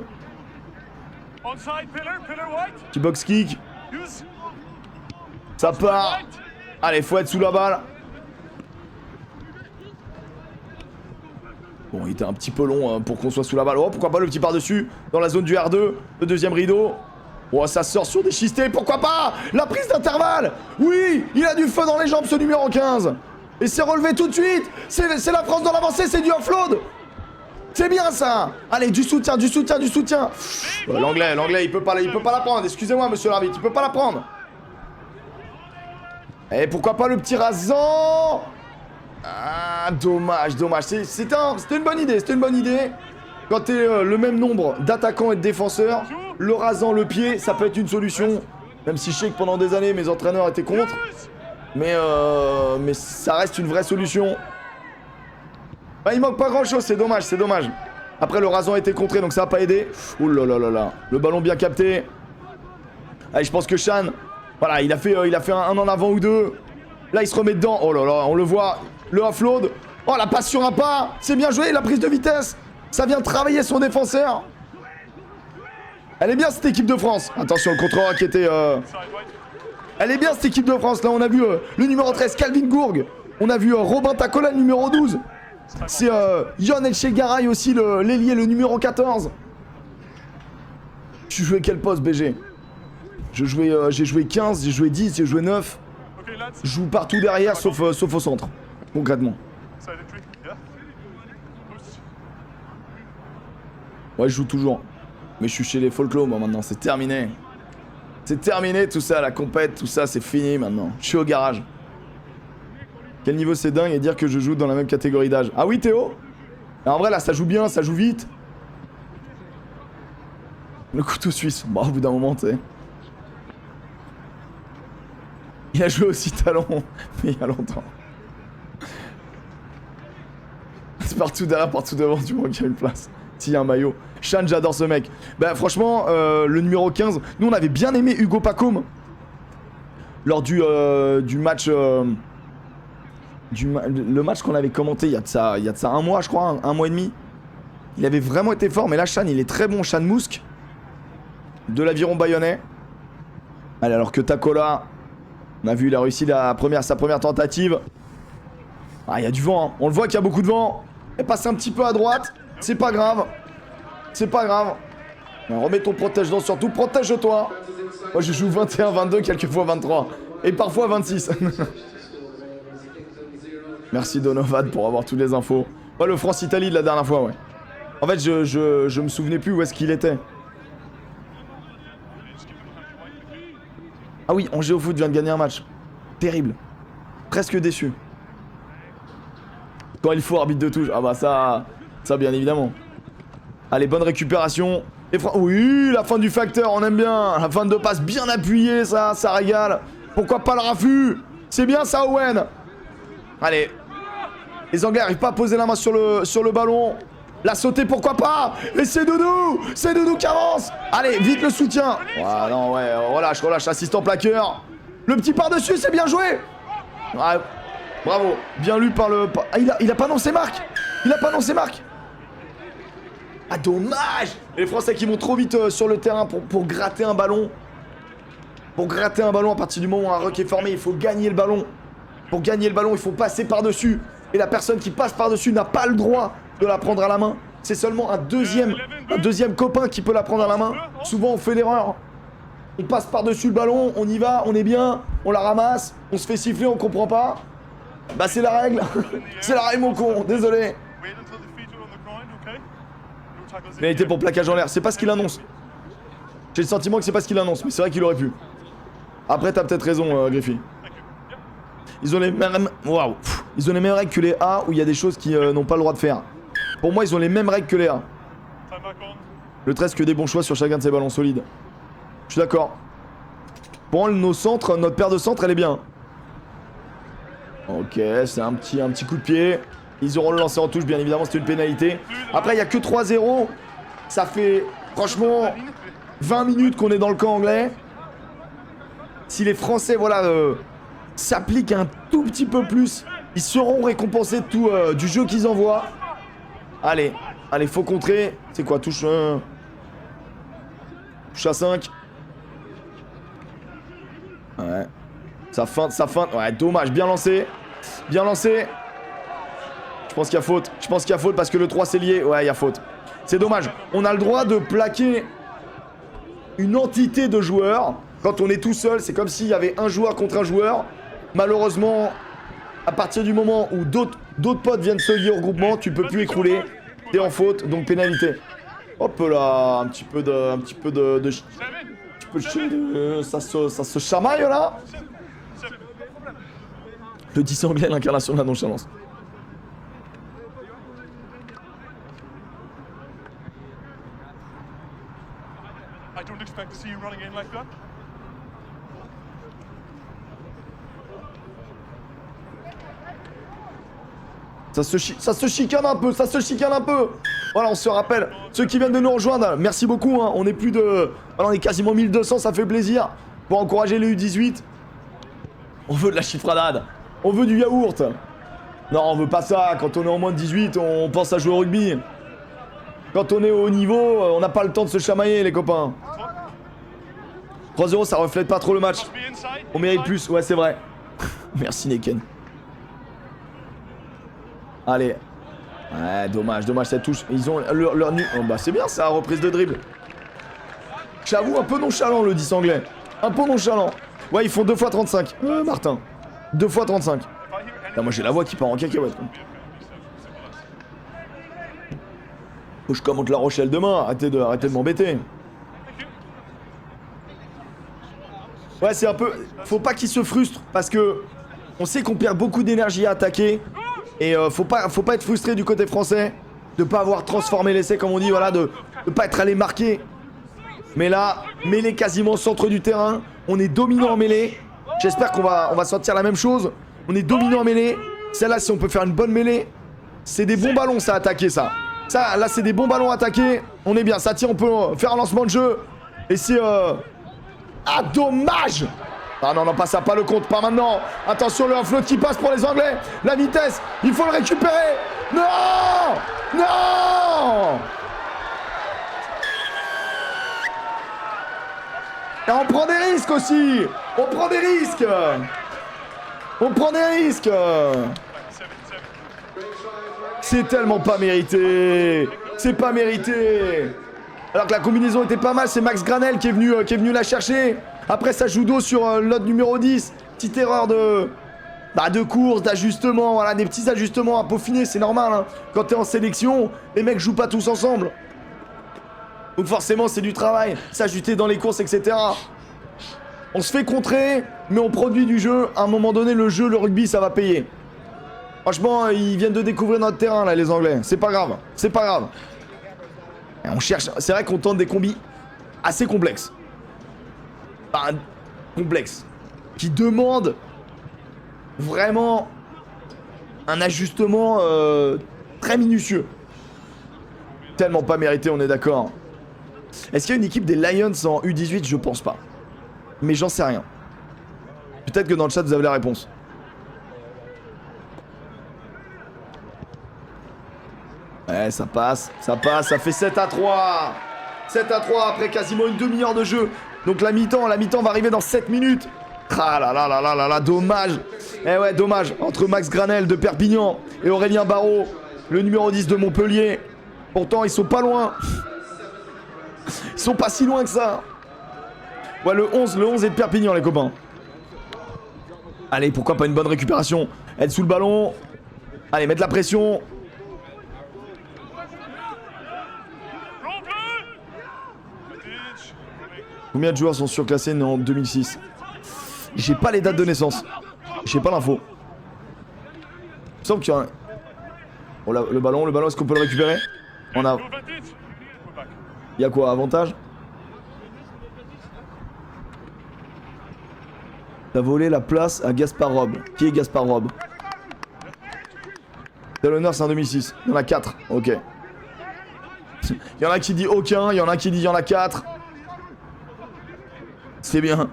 Petit box kick. Ça part. Allez, faut être sous la balle. Bon, il était un petit peu long hein, pour qu'on soit sous la balle. Oh, pourquoi pas le petit par-dessus dans la zone du R2. Le deuxième rideau. Oh, ça sort sur des schistés. Pourquoi pas la prise d'intervalle. Oui, il a du feu dans les jambes, ce numéro 15. Et c'est relevé tout de suite. C'est la France dans l'avancée, c'est du offload. C'est bien ça. Allez, du soutien, du soutien, du soutien. L'anglais, il peut pas la prendre. Excusez-moi, monsieur l'arbitre, il peut pas la prendre. Et pourquoi pas le petit rasant. Ah, dommage, dommage. C'était une bonne idée, c'était une bonne idée. Quand t'es le même nombre d'attaquants et de défenseurs, le rasant, le pied, ça peut être une solution. Même si je sais que pendant des années, mes entraîneurs étaient contre. Mais ça reste une vraie solution. Bah, il manque pas grand chose, c'est dommage, c'est dommage. Après, le rasant a été contré, donc ça a pas aidé. Ouh là là là là. Le ballon bien capté. Allez, je pense que Chan, voilà, il a fait un en avant ou deux. Là, il se remet dedans. Oh là là, on le voit. Le offload. Oh, la passe sur un pas. C'est bien joué, la prise de vitesse. Ça vient travailler son défenseur. Elle est bien, cette équipe de France. Attention, le contrôleur qui était... Elle est bien, cette équipe de France. Là, on a vu le numéro 13, Calvin Gourg. On a vu Robin Tacola, le numéro 12. C'est Yon Elchegaray aussi, l'ailier, le numéro 14. Tu jouais quel poste, BG? J'ai joué 15, j'ai joué 10, j'ai joué 9. Je joue partout derrière, sauf au centre, concrètement. Ouais, je joue toujours. Mais je suis chez les folklore, moi, maintenant. C'est terminé. C'est terminé, tout ça, la compète, tout ça, c'est fini, maintenant. Je suis au garage. Quel niveau c'est dingue et dire que je joue dans la même catégorie d'âge. Ah oui, Théo? En vrai, là, ça joue bien, ça joue vite. Le couteau suisse. Bah, au bout d'un moment, tu sais. Il a joué aussi talon, mais il y a longtemps. C'est partout derrière, partout devant, du moment qu'il y a une place. S'il y a un maillot. Chan, j'adore ce mec. Bah, franchement, le numéro 15, nous, on avait bien aimé Hugo Pacôme. Lors du match... le match qu'on avait commenté il y a de ça un mois, je crois, un mois et demi. Il avait vraiment été fort, mais là, Chan, il est très bon. Chan Mousk, de l'aviron bayonnais. Allez, alors que Takola, on a vu, il a réussi sa première tentative. Ah, il y a du vent, hein. On le voit qu'il y a beaucoup de vent. Elle passe un petit peu à droite. C'est pas grave. C'est pas grave. Remets ton protège-dents surtout. Protège-toi. Moi, je joue 21, 22, quelquefois 23. Et parfois 26. Merci Donovan pour avoir toutes les infos. Ouais, le France-Italie de la dernière fois, ouais. En fait, je me souvenais plus où est-ce qu'il était. Ah oui, Angers au foot vient de gagner un match. Terrible. Presque déçu. Quand il faut, arbitre de touche. Ah bah ça bien évidemment. Allez, bonne récupération. Oui, la fin du facteur, on aime bien. La fin de passe bien appuyée, ça régale. Pourquoi pas le raffut? C'est bien ça, Owen. Allez. Les Anglais n'arrivent pas à poser la main sur le ballon. La sauter, pourquoi pas? Et c'est Doudou qui avance. Allez, vite le soutien. Ah non, ouais, relâche, assistant plaqueur. Le petit par-dessus, c'est bien joué. Ouais, bravo, bien lu par le... Ah, il a pas annoncé Marc. Ah, dommage. Les Français qui vont trop vite sur le terrain pour gratter un ballon. Pour gratter un ballon, à partir du moment où un ruck est formé, il faut gagner le ballon. Pour gagner le ballon, il faut passer par-dessus. Et la personne qui passe par-dessus n'a pas le droit de la prendre à la main. C'est seulement un deuxième copain qui peut la prendre à la main. Souvent, on fait l'erreur. On passe par-dessus le ballon, on y va, on est bien, on la ramasse, on se fait siffler, on comprend pas. Bah, c'est la règle. C'est la règle, mon con, désolé. Pénalité pour plaquage en l'air, c'est pas ce qu'il annonce. J'ai le sentiment que c'est pas ce qu'il annonce, mais c'est vrai qu'il aurait pu. Après, t'as peut-être raison, Griffy. Ils ont les mêmes... Waouh. Ils ont les mêmes règles que les A où il y a des choses qui n'ont pas le droit de faire. Pour moi, ils ont les mêmes règles que les A. Le 13 que des bons choix sur chacun de ces ballons solides. Je suis d'accord. Pour nos centres, notre paire de centres, elle est bien. Ok, c'est un petit coup de pied. Ils auront le lancer en touche, bien évidemment, c'est une pénalité. Après, il n'y a que 3-0. Ça fait, franchement, 20 minutes qu'on est dans le camp anglais. Si les Français, voilà, s'appliquent un tout petit peu plus, ils seront récompensés de tout du jeu qu'ils envoient. Allez, faut contrer. C'est quoi, touche à 5. Ouais. Ça feinte. Ouais, dommage, bien lancé. Je pense qu'il y a faute. Parce que le 3 c'est lié. Ouais, il y a faute. C'est dommage. On a le droit de plaquer une entité de joueurs. Quand on est tout seul, c'est comme s'il y avait un joueur contre un joueur. Malheureusement, à partir du moment où d'autres potes viennent se lier au regroupement, tu peux plus écrouler. T'es en faute, donc pénalité. Hop là, un petit peu de ça se chamaille là. Le 10 anglais, l'incarnation de la nonchalance. I don't expect to see you running in like that. Ça se chicane un peu, Voilà, on se rappelle. Ceux qui viennent de nous rejoindre, merci beaucoup, hein. On est plus de... Voilà, on est quasiment 1200, ça fait plaisir. Pour encourager les U18. On veut de la chiffradade. On veut du yaourt. Non, on veut pas ça. Quand on est en moins de 18, on pense à jouer au rugby. Quand on est au haut niveau, on n'a pas le temps de se chamailler, les copains. 3-0, ça reflète pas trop le match. On mérite plus, ouais, c'est vrai. Merci, Neken. Allez. Ouais, dommage, cette touche. Ils ont leur nu... Oh, bah, c'est bien, ça, reprise de dribble. J'avoue, un peu nonchalant, le 10 anglais. Un peu nonchalant. Ouais, ils font 2 x 35. Martin. 2 x 35. Là, moi, j'ai la voix qui part en cacahuète. Faut que je commente La Rochelle demain. Arrêtez de m'embêter. Ouais, c'est un peu... Faut pas qu'ils se frustrent, parce que... On sait qu'on perd beaucoup d'énergie à attaquer. Et faut pas être frustré du côté français. De pas avoir transformé l'essai, comme on dit, voilà, de pas être allé marquer. Mais là, mêlée quasiment au centre du terrain. On est dominant en mêlée. J'espère qu'on va sortir la même chose. On est dominant en mêlée. Celle-là, si on peut faire une bonne mêlée, c'est des bons ballons, ça, à attaquer, ça. Ça, là, c'est des bons ballons à attaquer. On est bien. Ça tient, on peut faire un lancement de jeu. Et c'est... Ah, dommage! Ah non, non, pas ça, pas le compte, pas maintenant. Attention, le flotte qui passe pour les Anglais. La vitesse, il faut le récupérer. Non! Non! Et on prend des risques aussi. On prend des risques. On prend des risques. C'est tellement pas mérité. C'est pas mérité. Alors que la combinaison était pas mal, c'est Max Granel qui est venu la chercher. Après ça joue dos sur l'autre numéro 10. Petite erreur de course, d'ajustement, voilà, des petits ajustements à peaufiner, c'est normal. Hein. Quand t'es en sélection, les mecs jouent pas tous ensemble. Donc forcément c'est du travail, s'ajuster dans les courses, etc. On se fait contrer, mais on produit du jeu. À un moment donné, le jeu, le rugby, ça va payer. Franchement, ils viennent de découvrir notre terrain, là, les Anglais. C'est pas grave, c'est pas grave. Et on cherche, c'est vrai qu'on tente des combis assez complexes. Enfin, complexes. Qui demandent vraiment un ajustement très minutieux. Tellement pas mérité, on est d'accord. Est-ce qu'il y a une équipe des Lions en U18? Je pense pas. Mais j'en sais rien. Peut-être que dans le chat vous avez la réponse. Ouais, ça passe, ça fait 7-3. 7-3 après quasiment une demi-heure de jeu. Donc la mi-temps va arriver dans 7 minutes. Ah là là là là là là, dommage. Eh ouais, dommage. Entre Max Granel de Perpignan et Aurélien Barraud, le numéro 10 de Montpellier. Pourtant, ils sont pas loin. Ils sont pas si loin que ça. Ouais, le 11 est de Perpignan, les copains. Allez, pourquoi pas une bonne récupération. Être sous le ballon. Allez, mettre la pression. Combien de joueurs sont surclassés nés en 2006? J'ai pas les dates de naissance. J'ai pas l'info. Il me semble qu'il y a un... Oh là, le ballon, est-ce qu'on peut le récupérer? On a... Il y a quoi, avantage? T'as volé la place à Gaspard Rob. Qui est Gaspard Rob? Tel honneur, c'est en 2006. Il y en a 4, ok. Il y en a qui dit aucun, il y en a qui dit il y en a 4. C'est bien.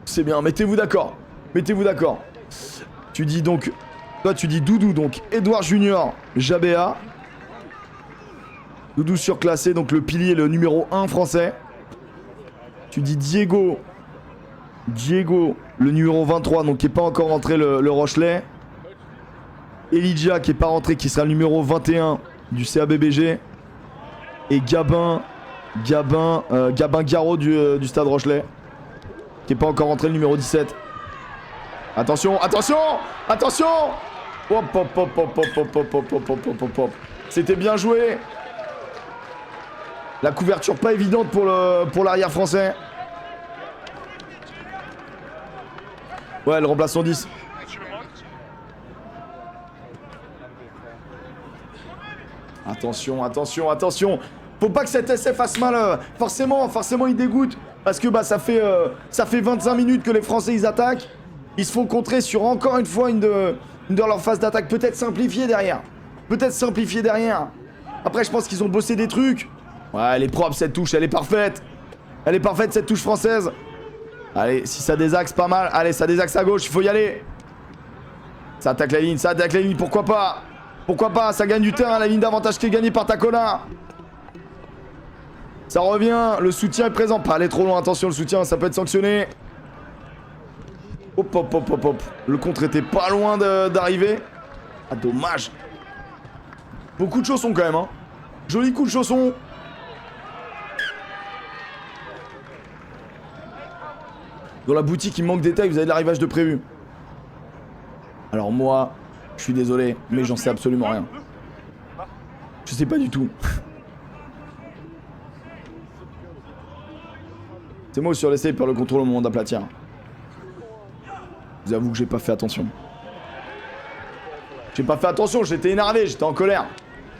C'est bien, mettez-vous d'accord. Mettez-vous d'accord. Tu dis donc... Toi tu dis Doudou, donc Edouard Junior, Jabéa. Doudou surclassé, donc le pilier, le numéro 1 français. Tu dis Diego, le numéro 23, donc qui n'est pas encore rentré le Rochelet. Elijah qui n'est pas rentré, qui sera le numéro 21 du CABBG. Et Gabin Garot du Stade Rochelet, qui n'est pas encore rentré, le numéro 17. Attention, attention, attention. Hop, hop, hop, hop, hop, hop, hop, hop, hop, hop, hop, hop. C'était bien joué. La couverture pas évidente pour l'arrière français. Ouais, le remplaçant 10. Attention, attention, attention. Faut pas que cet essai fasse mal. Forcément, il dégoûte. Parce que bah ça fait 25 minutes que les Français ils attaquent. Ils se font contrer sur encore une fois une de leurs phases d'attaque. Peut-être simplifiée derrière. Après, je pense qu'ils ont bossé des trucs. Ouais, elle est propre cette touche, elle est parfaite. Elle est parfaite cette touche française. Allez, si ça désaxe pas mal. Allez, ça désaxe à gauche, il faut y aller. Ça attaque la ligne, pourquoi pas. Pourquoi pas, ça gagne du terrain, la ligne d'avantage qui est gagnée par Tacola. Ça revient, le soutien est présent. Pas aller trop loin, attention, le soutien, ça peut être sanctionné. Hop, hop, hop, hop, hop. Le contre était pas loin d'arriver. Ah, dommage. Beaucoup de chaussons quand même, hein. Joli coup de chausson. Dans la boutique, il me manque des tailles, vous avez de l'arrivage de prévu. Alors moi, je suis désolé, mais j'en sais absolument rien. Je sais pas du tout. C'est moi sur l'essai, il perd le contrôle au moment d'aplatir. Je vous avoue que j'ai pas fait attention. J'ai pas fait attention, j'étais énervé, j'étais en colère.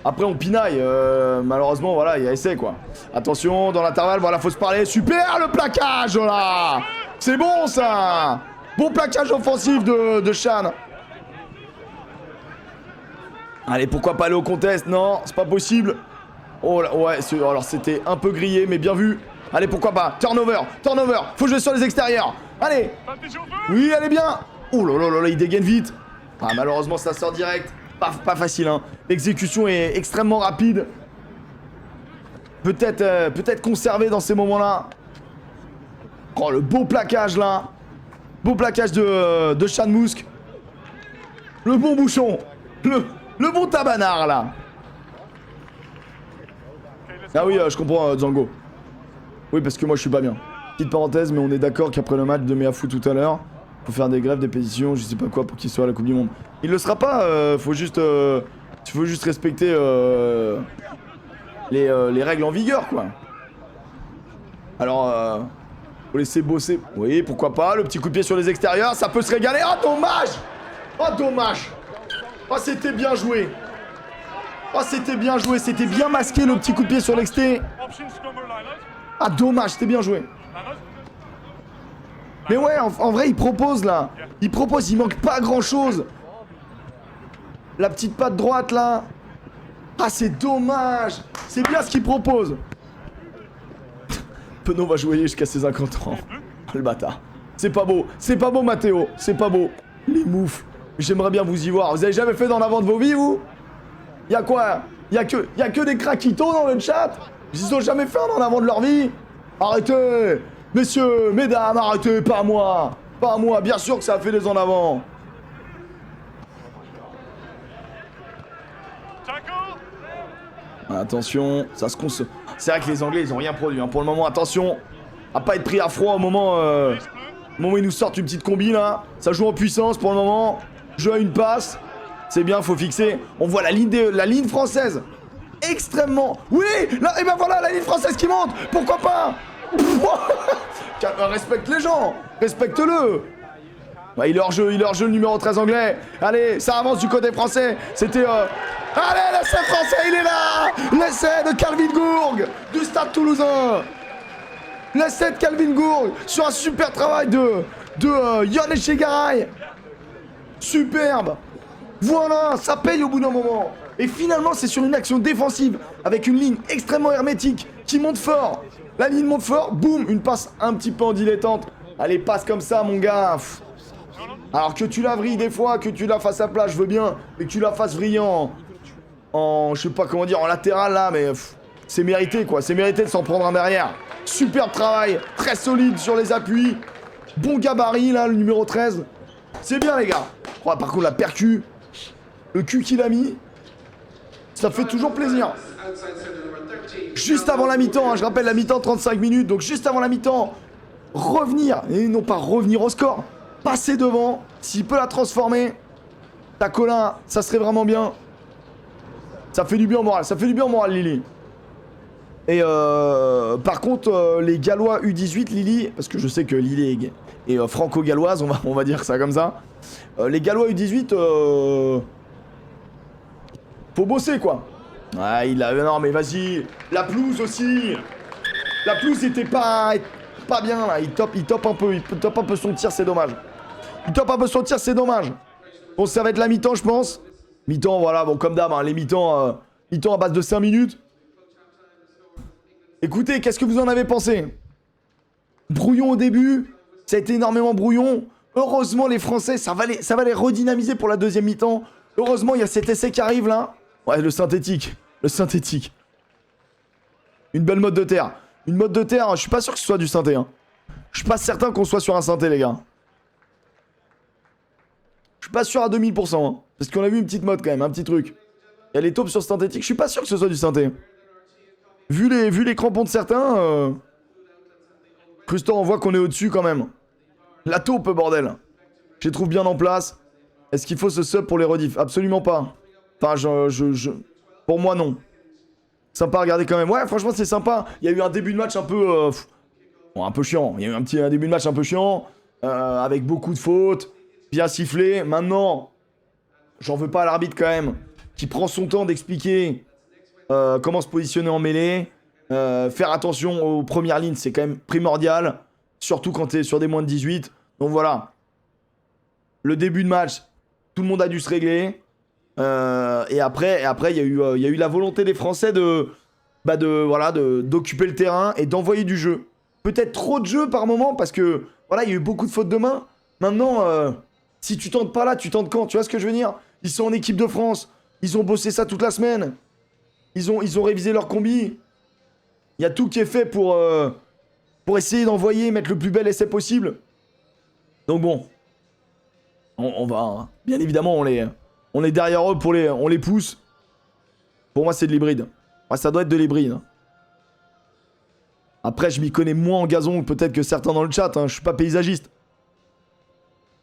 Après, on pinaille. Malheureusement, voilà, il y a essai, quoi. Attention, dans l'intervalle, voilà, faut se parler. Super, le plaquage, là. C'est bon, ça. Bon plaquage offensif de Chan. Allez, pourquoi pas aller au contest? Non, c'est pas possible. Oh là, ouais, alors c'était un peu grillé, mais bien vu. Allez, pourquoi pas? Turnover, turnover. Faut jouer sur les extérieurs. Allez. Oui, allez bien. Oh là là là là, il dégaine vite. Ah, malheureusement, ça sort direct. Pas facile, hein. L'exécution est extrêmement rapide. Peut-être conservé dans ces moments-là. Oh, le beau plaquage, là. Beau plaquage de Chan Musk. Le bon bouchon. Le bon tabanard, là. Ah oui, je comprends, Django. Oui, parce que moi, je suis pas bien. Petite parenthèse, mais on est d'accord qu'après le match de Meafou tout à l'heure, faut faire des grèves, des pétitions, je sais pas quoi, pour qu'il soit à la Coupe du Monde. Il le sera pas, faut juste respecter les règles en vigueur, quoi. Alors, faut laisser bosser. Oui, pourquoi pas, le petit coup de pied sur les extérieurs, ça peut se régaler. Oh, dommage! Oh, dommage! Oh, c'était bien joué! Oh, c'était bien joué, c'était bien masqué, le petit coup de pied sur l'exté. Ah, dommage, c'était bien joué. Mais ouais, en vrai, il propose, là. Il propose, il manque pas grand-chose. La petite patte droite, là. Ah, c'est dommage. C'est bien ce qu'il propose. Penaud va jouer jusqu'à ses 50 ans. Le bâtard. C'est pas beau, Mathéo. C'est pas beau. Les moufs. J'aimerais bien vous y voir. Vous avez jamais fait d'en avant de vos vies, vous? Y'a quoi? Y'a que des craquitos dans le chat? Ils ont jamais fait un en avant de leur vie? Arrêtez! Messieurs, mesdames, arrêtez! Pas moi! Pas moi! Bien sûr que ça a fait des en avant! Attention, ça se consomme. C'est vrai que les Anglais, ils ont rien produit, hein. Pour le moment, attention! À pas être pris à froid au moment où ils nous sortent une petite combi, là. Ça joue en puissance pour le moment. Jeu à une passe. C'est bien, faut fixer. On voit la ligne française. Extrêmement. Oui, là, et ben voilà, la ligne française qui monte. Pourquoi pas? Respecte les gens. Respecte-le. Bah, il est hors jeu, le numéro 13 anglais. Allez, ça avance du côté français. C'était... Allez, l'essai français, il est là. L'essai de Calvin Gourg du Stade Toulousain. L'essai de Calvin Gourg sur un super travail de Yon Echegaray. Superbe. Voilà, ça paye au bout d'un moment. Et finalement, c'est sur une action défensive, avec une ligne extrêmement hermétique, qui monte fort. La ligne monte fort, boum, une passe un petit peu en dilettante. Allez, passe comme ça, mon gars. Pff. Alors que tu la vrilles des fois, que tu la fasses à plat, je veux bien, mais que tu la fasses vriller en je sais pas comment dire, en latéral, là, mais c'est mérité, quoi. C'est mérité de s'en prendre un derrière. Superbe travail, très solide sur les appuis. Bon gabarit, là, le numéro 13. C'est bien, les gars. Oh, par contre, la percu... Le cul qu'il a mis, ça fait toujours plaisir. Juste avant la mi-temps, hein, je rappelle la mi-temps 35 minutes, donc juste avant la mi-temps, revenir, et non pas revenir au score, passer devant, s'il peut la transformer, Tacolin, ça serait vraiment bien. Ça fait du bien au moral, Lily. Et par contre, les Gallois U18, Lily, parce que je sais que Lily est franco-galloise, on va dire ça comme ça. Les Gallois U18, faut bosser, quoi. Ouais, non, mais vas-y. La pelouse aussi. La pelouse était pas bien, là. Il top un peu son tir, c'est dommage. Bon, ça va être la mi-temps, je pense. Mi-temps, voilà, bon, comme d'hab, hein, les mi-temps à base de 5 minutes. Écoutez, qu'est-ce que vous en avez pensé? Brouillon au début. Ça a été énormément brouillon. Heureusement, les Français, ça va les redynamiser pour la deuxième mi-temps. Heureusement, il y a cet essai qui arrive, là. Ouais, le synthétique. Une belle mode de terre. Une mode de terre, je suis pas sûr que ce soit du synthé. Hein. Je suis pas certain qu'on soit sur un synthé, les gars. Je suis pas sûr à 2000%. Hein. Parce qu'on a vu une petite mode quand même, un petit truc. Il y a les taupes sur synthétique. Je suis pas sûr que ce soit du synthé. Vu les crampons de certains, Crustor, on voit qu'on est au-dessus quand même. La taupe, bordel. Je les trouve bien en place. Est-ce qu'il faut ce sub pour les rediffs? Absolument pas. Enfin, pour moi, non. Sympa à regarder quand même. Ouais, franchement, c'est sympa. Il y a eu un début de match un peu... un peu chiant. Il y a eu un début de match un peu chiant. Avec beaucoup de fautes. Bien sifflé. Maintenant, j'en veux pas à l'arbitre quand même. Qui prend son temps d'expliquer comment se positionner en mêlée, faire attention aux premières lignes, c'est quand même primordial, surtout quand t'es sur des moins de 18. Donc voilà, le début de match, tout le monde a dû se régler. Et après, il y a eu la volonté des Français d'occuper le terrain et d'envoyer du jeu. Peut-être trop de jeu par moment parce que voilà, il y a eu beaucoup de fautes de main. Maintenant, si tu tentes pas là, tu tentes quand? Tu vois ce que je veux dire? Ils sont en équipe de France. Ils ont bossé ça toute la semaine. Ils ont révisé leur combi. Il y a tout qui est fait pour essayer d'envoyer, mettre le plus bel essai possible. Donc bon, on va, hein. Bien évidemment, on est derrière eux on les pousse. Pour moi, c'est de l'hybride. Ouais, ça doit être de l'hybride. Après, je m'y connais moins en gazon peut-être que certains dans le chat. Hein. Je suis pas paysagiste.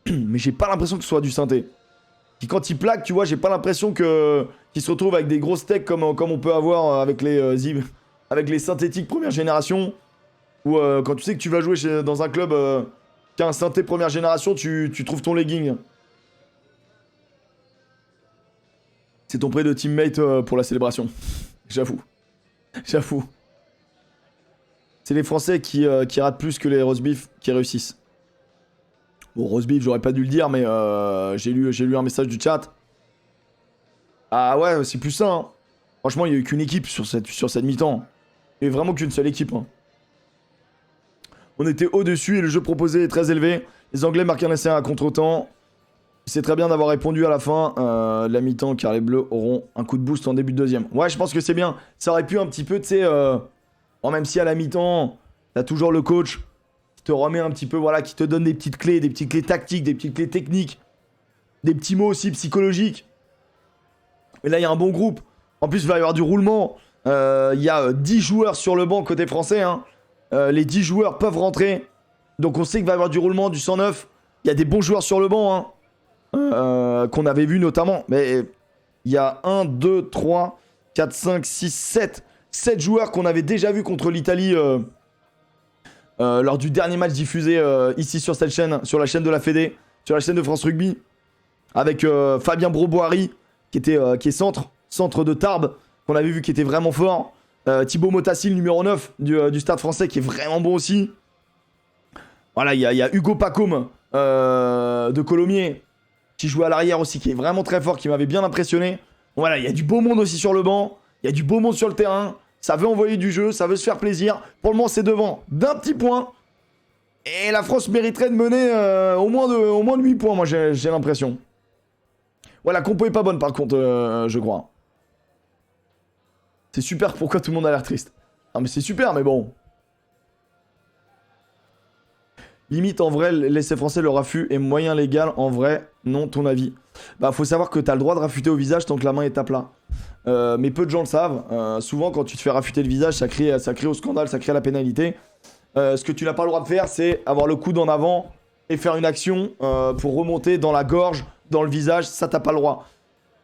Mais j'ai pas l'impression que ce soit du synthé. Puis quand il plaque, tu vois, j'ai pas l'impression qu'il se retrouve avec des gros steaks comme on peut avoir avec les synthétiques première génération. Ou quand tu sais que tu vas jouer dans un club qui a un synthé première génération, tu trouves ton legging. C'est ton prêt de teammate pour la célébration. J'avoue. J'avoue. C'est les Français qui ratent plus que les roast beef qui réussissent. Bon, roast beef, j'aurais pas dû le dire, mais j'ai lu un message du chat. Ah ouais, c'est plus ça. Hein. Franchement, il n'y a eu qu'une équipe sur cette mi-temps. Il n'y a eu vraiment qu'une seule équipe. Hein. On était au-dessus et le jeu proposé est très élevé. Les Anglais marquent un essai à contre-temps. C'est très bien d'avoir répondu à la fin de la mi-temps car les Bleus auront un coup de boost en début de deuxième. Ouais, je pense que c'est bien. Ça aurait pu un petit peu, tu sais... même si à la mi-temps, t'as toujours le coach qui te remet un petit peu, voilà, qui te donne des petites clés tactiques, des petites clés techniques, des petits mots aussi psychologiques. Et là, il y a un bon groupe. En plus, il va y avoir du roulement. Il y a 10 joueurs sur le banc côté français. Hein. Les 10 joueurs peuvent rentrer. Donc on sait qu'il va y avoir du roulement, du 109. Il y a des bons joueurs sur le banc. Hein. Qu'on avait vu notamment. Mais il y a 1, 2, 3, 4, 5, 6, 7 joueurs qu'on avait déjà vus contre l'Italie lors du dernier match diffusé ici sur cette chaîne, sur la chaîne de la Fédé, sur la chaîne de France Rugby, avec Fabien Broboiry, qui est centre de Tarbes, qu'on avait vu qui était vraiment fort. Thibaut Motassi, le numéro 9 du Stade français, qui est vraiment bon aussi. Voilà, il y a Hugo Pacôme de Colomiers, qui joue à l'arrière aussi, qui est vraiment très fort, qui m'avait bien impressionné. Voilà, il y a du beau monde aussi sur le banc, il y a du beau monde sur le terrain. Ça veut envoyer du jeu, ça veut se faire plaisir. Pour le moment, c'est devant d'un petit point. Et la France mériterait de mener au moins de 8 points, moi, j'ai l'impression. Ouais, la compo est pas bonne, par contre, je crois. C'est super, pourquoi tout le monde a l'air triste? Ah, mais c'est super, mais bon. Limite, en vrai, l'essai français, le raffut est moyen légal. En vrai, non, ton avis? Bah, faut savoir que t'as le droit de raffuter au visage tant que la main est à plat. Mais peu de gens le savent. Souvent, quand tu te fais raffuter le visage, ça crée au scandale, ça crée la pénalité. Ce que tu n'as pas le droit de faire, c'est avoir le coude en avant et faire une action pour remonter dans la gorge, dans le visage. Ça, t'as pas le droit.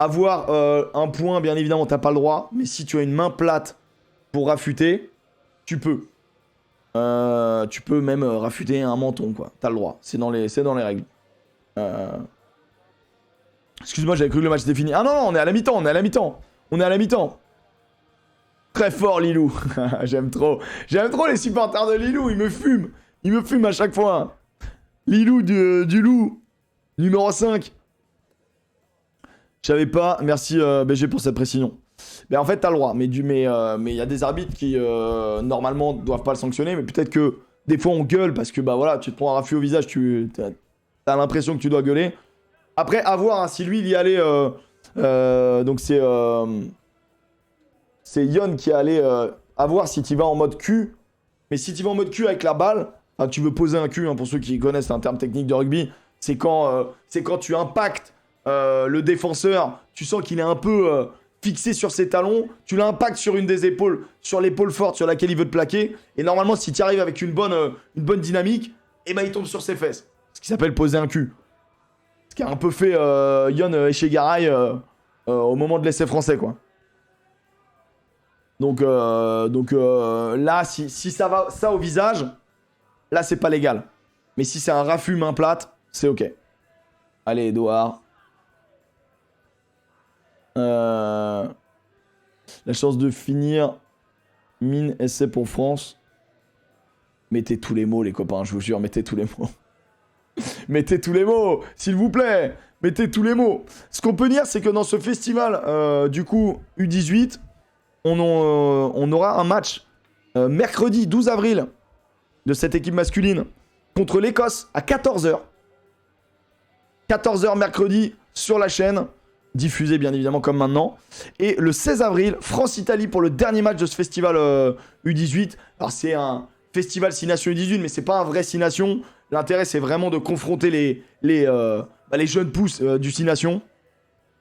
Avoir un point, bien évidemment, t'as pas le droit. Mais si tu as une main plate pour raffuter, tu peux. Tu peux même raffuter un menton, quoi. T'as le droit. C'est dans les règles. Excuse-moi, j'avais cru que le match était fini. Ah non, on est à la mi-temps, on est à la mi-temps. Très fort, Lilou. J'aime trop les supporters de Lilou, ils me fument à chaque fois. Lilou du loup, numéro 5. Je savais pas, merci BG pour cette précision. Mais en fait, t'as le droit, mais il y a des arbitres qui, normalement, doivent pas le sanctionner, mais peut-être que des fois, on gueule parce que, bah voilà, tu te prends un raffut au visage, t'as l'impression que tu dois gueuler. Après, à voir, hein, si lui, il y allait... donc c'est Yon qui est allé à voir si tu vas en mode cul. Mais si tu vas en mode cul avec la balle, hein, tu veux poser un cul, hein, pour ceux qui connaissent un terme technique de rugby, c'est quand tu impactes le défenseur, tu sens qu'il est un peu fixé sur ses talons, tu l'impactes sur une des épaules, sur l'épaule forte sur laquelle il veut te plaquer, et normalement, si tu arrives avec une bonne dynamique, et ben il tombe sur ses fesses. Ce qui s'appelle poser un cul. Ce qui a un peu fait Yon Echegaray au moment de l'essai français, quoi. Donc là, si ça va ça au visage, là, c'est pas légal. Mais si c'est un raffut main plate, c'est ok. Allez, Edouard. La chance de finir. Mine essai pour France. Mettez tous les mots, les copains, je vous jure, mettez tous les mots. Mettez tous les mots, s'il vous plaît. Mettez tous les mots. Ce qu'on peut dire, c'est que dans ce festival, du coup, U18, on aura un match mercredi 12 avril de cette équipe masculine contre l'Écosse à 14h. 14h mercredi sur la chaîne, diffusé bien évidemment comme maintenant. Et le 16 avril, France-Italie pour le dernier match de ce festival U18. Alors c'est un festival 6 Nations U18, mais c'est pas un vrai 6 Nations. L'intérêt c'est vraiment de confronter les jeunes pousses du 6 Nations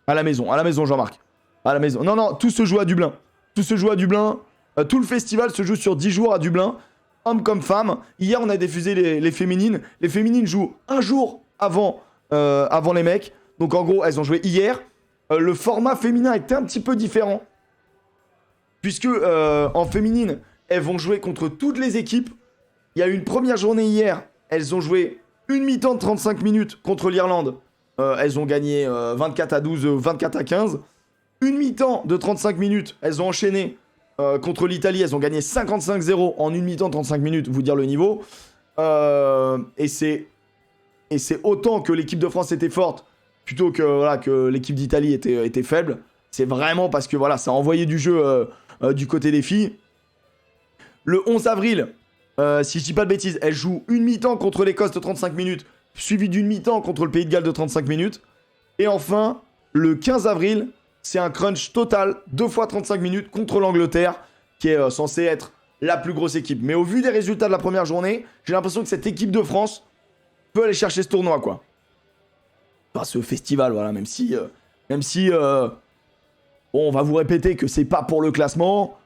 à la maison Jean-Marc. À la maison. Non, tout se joue à Dublin. Tout se joue à Dublin. Tout le festival se joue sur 10 jours à Dublin. Hommes comme femmes. Hier on a diffusé les féminines. Les féminines jouent un jour avant les mecs. Donc en gros, elles ont joué hier. Le format féminin était un petit peu différent. Puisque en féminine, elles vont jouer contre toutes les équipes. Il y a eu une première journée hier. Elles ont joué une mi-temps de 35 minutes contre l'Irlande. Elles ont gagné 24 à 12, 24 à 15. Une mi-temps de 35 minutes. Elles ont enchaîné contre l'Italie. Elles ont gagné 55-0 en une mi-temps de 35 minutes. Vous dire le niveau. Et c'est autant que l'équipe de France était forte, plutôt que l'équipe d'Italie était faible. C'est vraiment parce que ça a envoyé du jeu du côté des filles. Le 11 avril, si je dis pas de bêtises, elle joue une mi-temps contre l'Écosse de 35 minutes, suivie d'une mi-temps contre le Pays de Galles de 35 minutes. Et enfin, le 15 avril, c'est un crunch total, 2 fois 35 minutes contre l'Angleterre, qui est censée être la plus grosse équipe. Mais au vu des résultats de la première journée, j'ai l'impression que cette équipe de France peut aller chercher ce tournoi, quoi. Enfin, ce festival, voilà, même si bon, on va vous répéter que c'est pas pour le classement.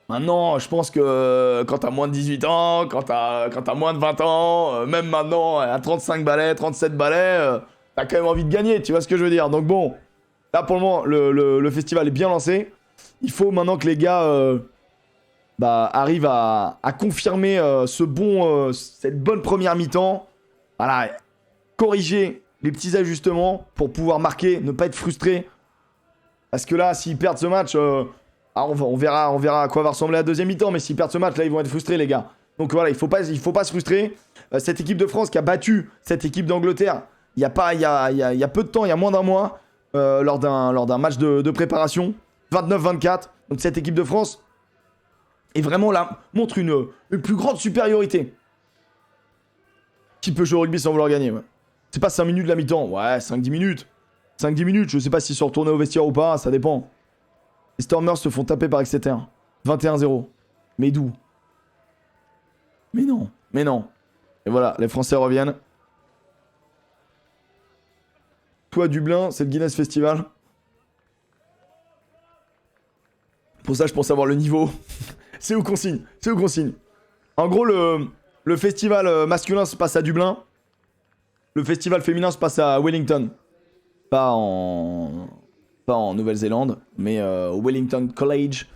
Maintenant, je pense que quand t'as moins de 18 ans, quand t'as moins de 20 ans, même maintenant, à 35 balais, 37 balais, t'as quand même envie de gagner, tu vois ce que je veux dire. Donc bon, là pour le moment, le festival est bien lancé. Il faut maintenant que les gars arrivent à confirmer cette bonne première mi-temps. Voilà, corriger les petits ajustements pour pouvoir marquer, ne pas être frustré. Parce que là, s'ils perdent ce match, on verra à quoi va ressembler la deuxième mi-temps. Mais s'ils perdent ce match, là, ils vont être frustrés, les gars. Donc voilà, il faut pas se frustrer. Cette équipe de France qui a battu cette équipe d'Angleterre, il y a peu de temps, il y a moins d'un mois, lors d'un match de préparation, 29-24. Donc cette équipe de France est vraiment là, montre une plus grande supériorité. Qui peut jouer au rugby sans vouloir gagner, ouais. C'est pas 5 minutes la mi-temps, ouais, 5-10 minutes. 5-10 minutes, je sais pas s'ils sont retournés au vestiaire ou pas, ça dépend. Les Stormers se font taper par Exeter. 21-0. Mais d'où ? Mais non. Et voilà, les Français reviennent. Toi, Dublin, c'est le Guinness Festival. Pour ça, je pense avoir le niveau. C'est où qu'on signe. En gros, le festival masculin se passe à Dublin. Le festival féminin se passe à Wellington. Pas en Nouvelle-Zélande, mais au Wellington College,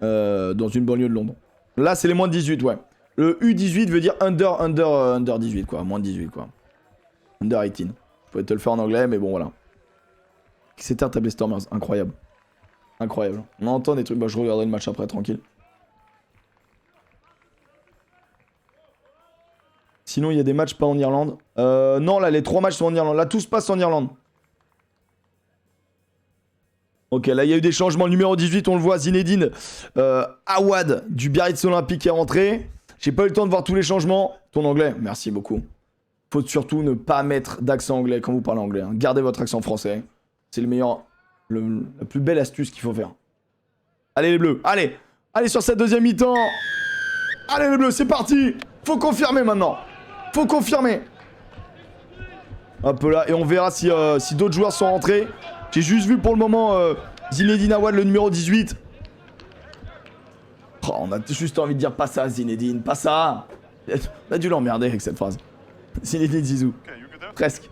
dans une banlieue de Londres. Là, c'est les moins de 18, ouais. Le U18 veut dire under 18, quoi. Moins de 18, quoi. Under 18. Je pourrais te le faire en anglais, mais bon, voilà. Exeter tape les Stormers. Incroyable. On entend des trucs. Bah, je regarderai le match après, tranquille. Sinon, il y a des matchs pas en Irlande. Non, là, les 3 matchs sont en Irlande. Là, tout se passe en Irlande. Ok, là, il y a eu des changements. Le numéro 18, on le voit, Zinedine Awad du Biarritz Olympique est rentré. J'ai pas eu le temps de voir tous les changements. Ton anglais, merci beaucoup. Faut surtout ne pas mettre d'accent anglais quand vous parlez anglais. Hein. Gardez votre accent français. C'est le meilleur, la plus belle astuce qu'il faut faire. Allez, les Bleus, allez sur cette deuxième mi-temps. Allez, les Bleus, c'est parti. Faut confirmer maintenant. Hop là, et on verra si d'autres joueurs sont rentrés. J'ai juste vu pour le moment Zinedine Awad, le numéro 18. Oh, on a juste envie de dire pas ça, Zinedine, pas ça. On a dû l'emmerder avec cette phrase. Zinedine Zizou. Presque.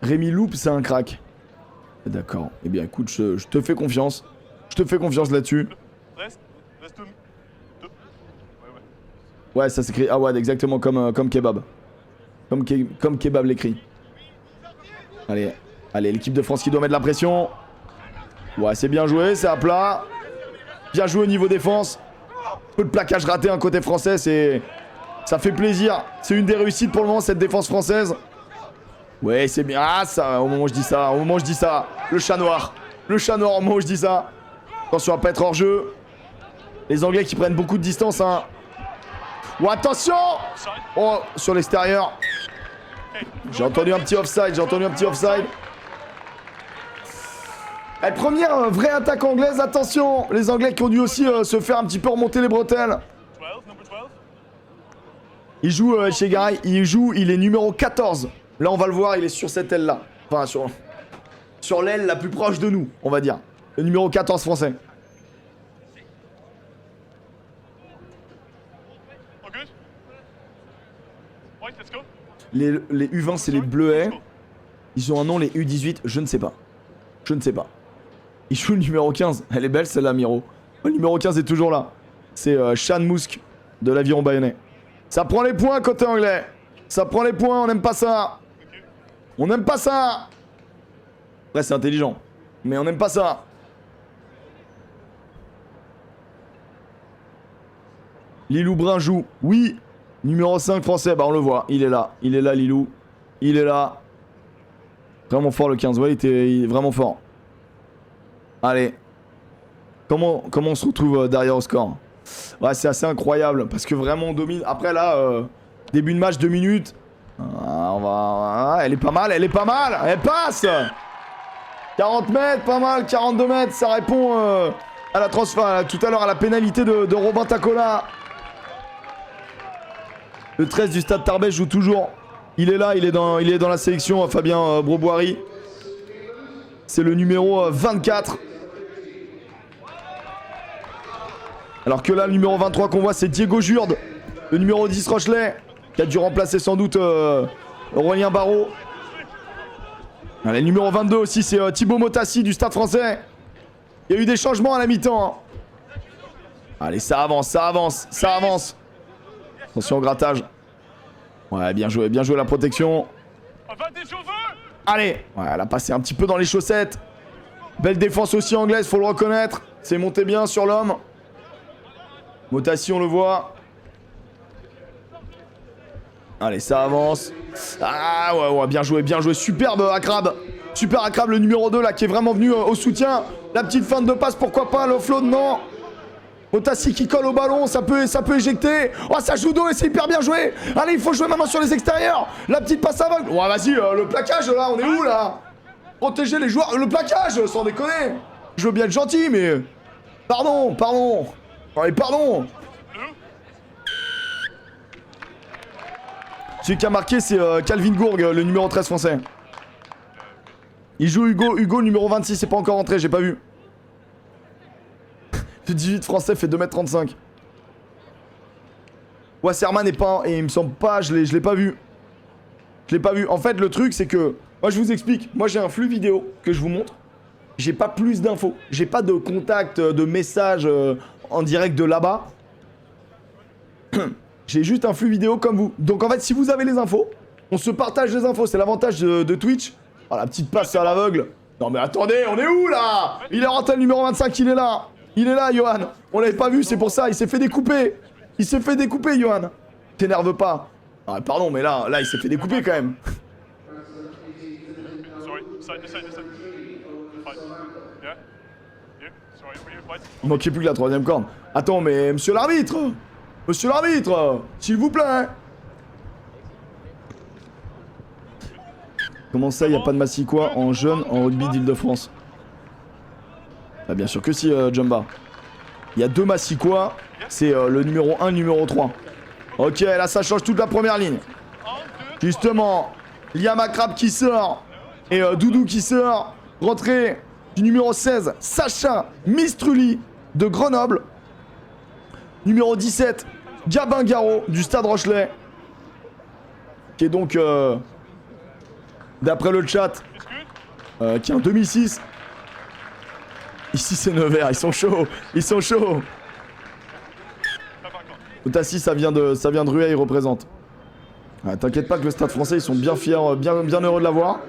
Rémi Loup, c'est un crack. D'accord. Eh bien, écoute, je te fais confiance. Là-dessus. Ouais, ça s'écrit Awad, exactement comme Kebab. Comme Kebab l'écrit. Allez, allez, l'équipe de France qui doit mettre la pression. Ouais, c'est bien joué, c'est à plat. Bien joué au niveau défense. Peu de plaquage raté, un côté français, c'est... Ça fait plaisir. C'est une des réussites pour le moment, cette défense française. Ouais, c'est bien. Ah, ça, au moment où je dis ça, au moment où je dis ça. Le chat noir. Le chat noir au moment où je dis ça. Attention à pas être hors jeu. Les Anglais qui prennent beaucoup de distance, hein. Oh, attention! Oh, sur l'extérieur. J'ai entendu un petit offside, j'ai entendu un petit offside. La première vraie attaque anglaise, attention! Les Anglais qui ont dû aussi se faire un petit peu remonter les bretelles. Il joue chez Garay, il est numéro 14. Là, on va le voir, il est sur cette aile-là. Enfin, sur l'aile la plus proche de nous, on va dire. Le numéro 14 français. Les U20, c'est les Bleuets. Ils ont un nom, les U18, je ne sais pas. Je ne sais pas. Il joue le numéro 15. Elle est belle, celle-là, Miro. Le numéro 15 est toujours là. C'est Sean Musk de l'Aviron Bayonnais. Ça prend les points côté anglais. Ça prend les points, on n'aime pas ça. On n'aime pas ça. Après, c'est intelligent. Mais on n'aime pas ça. Lilou Brun joue. Oui. Numéro 5 français. Bah, on le voit. Il est là. Il est là, Lilou. Il est là. Vraiment fort, le 15. Ouais, il est vraiment fort. Allez. Comment on se retrouve derrière au score? Ouais, c'est assez incroyable. Parce que vraiment, on domine. Après, là, début de match, 2 minutes. On va... elle est pas mal, elle est pas mal. Elle passe. 40 mètres, pas mal. 42 mètres, ça répond à la transfert. Tout à l'heure, à la pénalité de Robin Tacola. Le 13 du Stade Tarbes joue toujours. Il est là, il est dans la sélection, Fabien Broboiry. C'est le numéro 24. Alors que là, le numéro 23 qu'on voit, c'est Diego Jurde. Le numéro 10, Rochelet, qui a dû remplacer sans doute Aurélien Barraud. Allez, le numéro 22 aussi, c'est Thibaut Motassi du Stade français. Il y a eu des changements à la mi-temps. Hein. Allez, ça avance, ça avance, ça avance. Attention au grattage. Ouais, bien joué la protection. Allez, ouais, elle a passé un petit peu dans les chaussettes. Belle défense aussi anglaise, faut le reconnaître. C'est monté bien sur l'homme. Motassi, on le voit. Allez, ça avance. Ah ouais, bien joué. Superbe Akrab. Super Akrab, le numéro 2 là, qui est vraiment venu au soutien. La petite feinte de passe, pourquoi pas. L'offload, non. Motassi qui colle au ballon, ça peut éjecter. Oh, ça joue d'eau et c'est hyper bien joué. Allez, il faut jouer maintenant sur les extérieurs. La petite passe aveugle. Ouais, vas-y, le plaquage là, on est où là? Protéger les joueurs. Le plaquage, sans déconner. Je veux bien être gentil, mais... Pardon. Allez, pardon. Celui qui a marqué, c'est Calvin Gourg, le numéro 13 français. Il joue Hugo, le numéro 26, c'est pas encore rentré, j'ai pas vu. Le 18 français fait 2m35. Wasserman n'est pas... Et il me semble pas, je l'ai pas vu. Je l'ai pas vu. En fait, le truc, c'est que... Moi, je vous explique. Moi, j'ai un flux vidéo que je vous montre. J'ai pas plus d'infos. J'ai pas de contact, de message en direct de là-bas. J'ai juste un flux vidéo comme vous. Donc, en fait, si vous avez les infos, on se partage les infos. C'est l'avantage de Twitch. Oh, la petite passe à l'aveugle. Non, mais attendez, on est où, là? Il est rentré, le numéro 25, il est là. Il est là, Johan. On l'avait pas vu, c'est pour ça. Il s'est fait découper. Johan. T'énerve pas. Ah, pardon, mais là, il s'est fait découper quand même. Il manquait plus que la 3ème corne. Attends, mais monsieur l'arbitre, s'il vous plaît. Comment ça, il n'y a pas de Massicois en jeune en rugby d'Île-de-France? Ah, bien sûr que si, Jumba. Il y a 2 Massicois, c'est le numéro 1 et le numéro 3. Ok, là ça change toute la première ligne. Justement, Liam Akrab qui sort et Doudou qui sort. Rentrée du numéro 16, Sacha Mistruli de Grenoble. Numéro 17, Gabin Garot du Stade Rochelet. Qui est donc, d'après le chat, qui est en 2006. Ici c'est Nevers, ils sont chauds. Motassi, ça vient de Rueil, il représente. Ah, t'inquiète pas que le Stade français, ils sont bien fiers, bien heureux de l'avoir.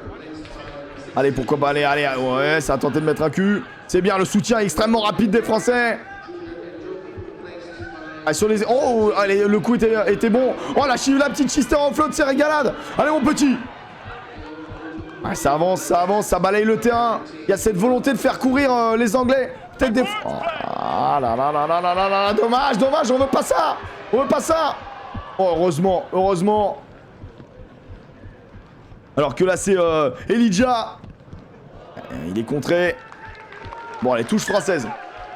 Allez, pourquoi pas, allez, allez, ouais, ça a tenté de mettre un cul. C'est bien, le soutien extrêmement rapide des Français. Ah, sur les... Oh, allez, le coup était bon. Oh, la petite Chister en flotte, c'est régalade. Allez, mon petit. Ah, ça avance, ça balaye le terrain. Il y a cette volonté de faire courir les Anglais. Peut-être des... Oh, là là là là là là là, dommage, dommage, on veut pas ça. On veut pas ça. Oh, heureusement, heureusement. Alors que là, c'est Elijah. Il est contré. Bon, allez, touche française.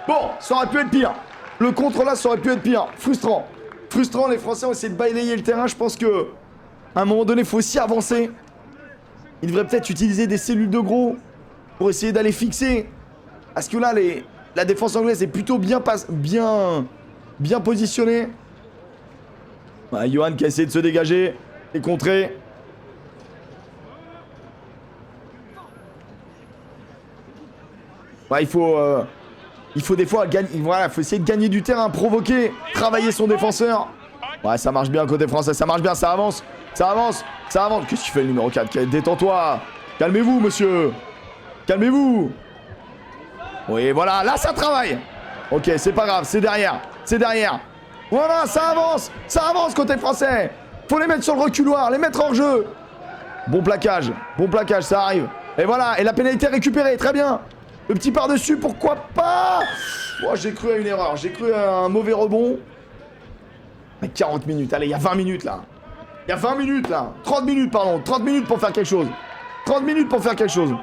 Bon, ça aurait pu être pire. Le contre là, ça aurait pu être pire. Frustrant. Frustrant, les Français ont essayé de balayer le terrain. Je pense que à un moment donné, il faut aussi avancer. Ils devraient peut-être utiliser des cellules de gros pour essayer d'aller fixer. Parce que là, la défense anglaise est plutôt bien positionnée. Ah, Johan qui a essayé de se dégager. Et contré. Ouais, il faut des fois gagner. Voilà, il faut essayer de gagner du terrain, provoquer, travailler son défenseur. Ouais, ça marche bien côté français, ça marche bien, ça avance. Ça avance, ça avance. Qu'est-ce que tu fais le numéro 4? Détends-toi. Calmez-vous, monsieur. Calmez-vous. Oui, voilà, là ça travaille. Ok, c'est pas grave, c'est derrière. C'est derrière. Voilà, ça avance côté français. Faut les mettre sur le reculoir, les mettre hors jeu. Bon plaquage, ça arrive. Et voilà, et la pénalité récupérée, très bien. Le petit par-dessus, pourquoi pas? Oh, j'ai cru à une erreur, j'ai cru à un mauvais rebond. Mais 40 minutes, allez, il y a 20 minutes là. Il y a 20 minutes là. 30 minutes, pardon. 30 minutes pour faire quelque chose. 30 minutes pour faire quelque chose.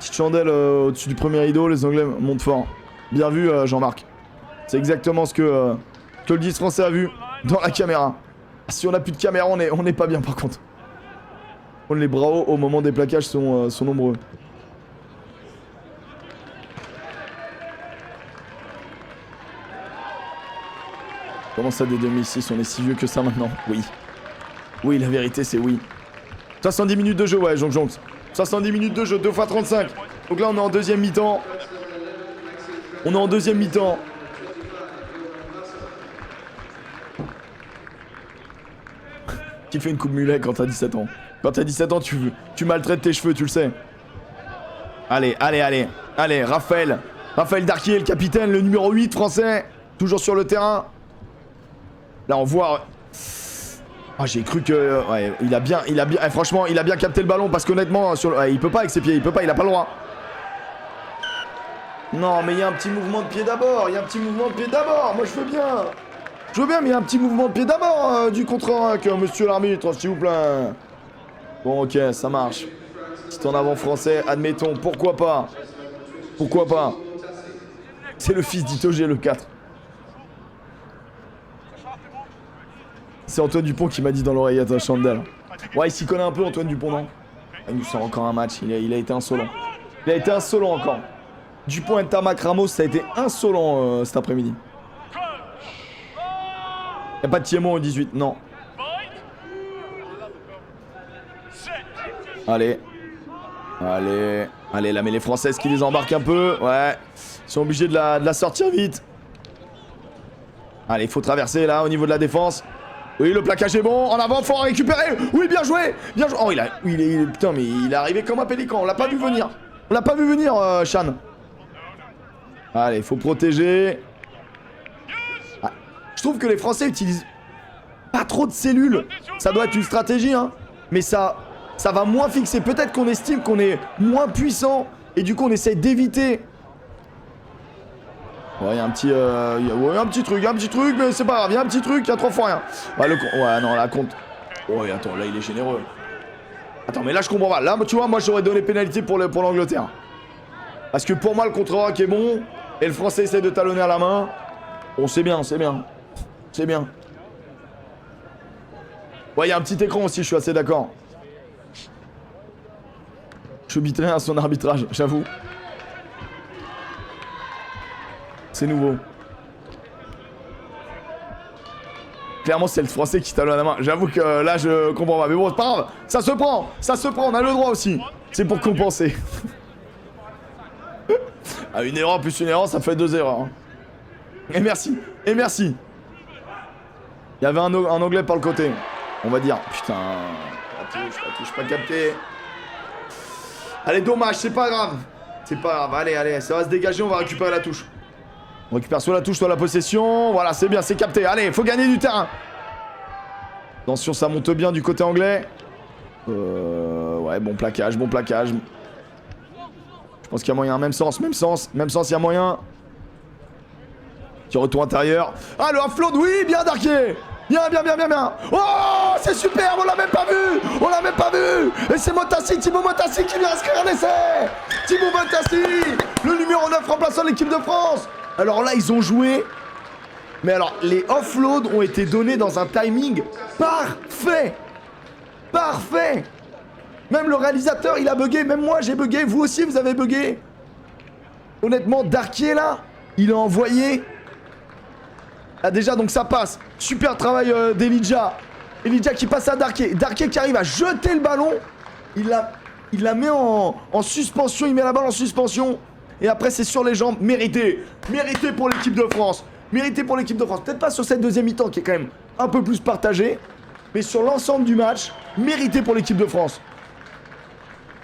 Petite chandelle au-dessus du premier rideau, les Anglais montent fort. Bien vu, Jean-Marc. C'est exactement ce que le 10 français a vu dans la caméra. Si on n'a plus de caméra, on n'est pas bien par contre. Les bras hauts au moment des plaquages sont nombreux. Comment ça, des 2006, on est si vieux que ça maintenant? Oui. Oui, la vérité, c'est oui. 70 minutes de jeu, ouais, Jonk. 70 minutes de jeu, 2 x 35. Donc là, on est en deuxième mi-temps. Qui fait une coupe mulet quand t'as 17 ans? Quand t'as 17 ans, tu maltraites tes cheveux, tu le sais. Allez, Raphaël Darquier, le capitaine, le numéro 8 français. Toujours sur le terrain. Là, on voit... Oh, j'ai cru que... Ouais, il a bien... franchement, il a bien capté le ballon parce qu'honnêtement, il peut pas avec ses pieds, il a pas le droit. Non, mais il y a un petit mouvement de pied d'abord. Moi, je veux bien, mais il y a un petit mouvement de pied d'abord du contre-rack, monsieur l'arbitre, s'il vous plaît. Bon, ok, ça marche. Petit en avant français, admettons, pourquoi pas. C'est le fils d'Itogé, le 4. C'est Antoine Dupont qui m'a dit dans l'oreillette à Chandel. Ouais, il s'y connaît un peu, Antoine Dupont, non? Il nous sort encore un match, il a été insolent. Encore. Dupont et Tamac Ramos, ça a été insolent cet après-midi. Y'a pas de Thiémon au 18, non. Allez, là, mais les Françaises qui les embarquent un peu, ouais. Ils sont obligés de la sortir vite. Allez, il faut traverser là, au niveau de la défense. Oui, le plaquage est bon. En avant, faut en récupérer. Oui, bien joué. Oh, putain, mais il est arrivé comme un pélican. On l'a pas vu venir. Chan. Allez, il faut protéger. Ah, je trouve que les Français utilisent pas trop de cellules. Ça doit être une stratégie, hein. Mais ça va moins fixer. Peut-être qu'on estime qu'on est moins puissant. Et du coup, on essaye d'éviter. Ouais, il y a un petit, un petit truc, mais c'est pas grave, il y a un petit truc, il y a 3 fois rien. Ouais, non, la compte. Ouais, attends, là, il est généreux. Attends, mais là, je comprends pas. Là, tu vois, moi, j'aurais donné pénalité pour l'Angleterre. Parce que pour moi, le contre-rack est bon, et le Français essaie de talonner à la main. Bon, c'est bien. Ouais, il y a un petit écran aussi, je suis assez d'accord. Je biterai à son arbitrage, j'avoue. C'est nouveau. Clairement, c'est le Français qui talonne à la main. J'avoue que là, je comprends pas. Mais bon, c'est pas grave. Ça se prend, on a le droit aussi. C'est pour compenser. Ah, une erreur plus une erreur, ça fait 2 erreurs. Hein. Et merci. Il y avait un anglais par le côté. On va dire. Putain. La touche, pas capté. Allez, dommage, c'est pas grave. C'est pas grave, allez, allez, ça va se dégager, on va récupérer la touche. On récupère soit la touche, soit la possession. Voilà, c'est bien, c'est capté. Allez, faut gagner du terrain. Attention, ça monte bien du côté anglais. Ouais, bon plaquage, bon plaquage. Je pense qu'il y a moyen, même sens, il y a moyen. Petit retour intérieur. Ah, le offload, oui, bien Darkier. Bien. Oh, c'est superbe, on l'a même pas vu. Et c'est Motassi, Thibaut Motassi qui vient inscrire un essai. Thibaut Motassi, le numéro 9 remplaçant l'équipe de France. Alors là, ils ont joué. Mais alors, les offloads ont été donnés dans un timing parfait. Parfait. Même le réalisateur, il a bugué. Même moi, j'ai bugué. Vous aussi, vous avez bugué. Honnêtement, Darkier, là, il a envoyé... Ah, déjà, donc ça passe. Super travail d'Elijah. Elijah qui passe à Darkier. Darkier qui arrive à jeter le ballon. Il la met en suspension. Il met la balle en suspension. Et après, c'est sur les jambes. Mérité. Mérité pour l'équipe de France. Mérité pour l'équipe de France. Peut-être pas sur cette deuxième mi-temps qui est quand même un peu plus partagée. Mais sur l'ensemble du match, mérité pour l'équipe de France.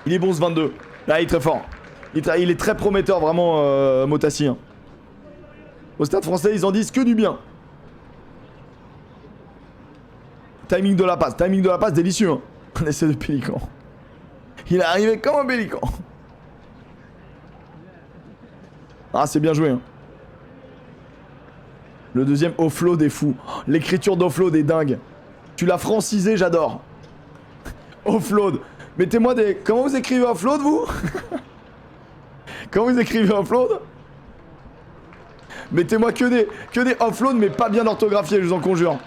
Il est bon ce 22. Là, il est très fort. Il est très prometteur, vraiment, Motassi. Hein. Au Stade Français, ils en disent que du bien. Timing de la passe délicieux. Hein. Un essai de Pélican. Il est arrivé comme un Pélican. Ah, c'est bien joué. Hein. Le deuxième offload est fou. L'écriture d'offload est dingue. Tu l'as francisé, j'adore. Offload. Mettez-moi des... Comment vous écrivez offload, vous? Comment vous écrivez offload? Mettez-moi que des offloads, mais pas bien orthographiés, je vous en conjure.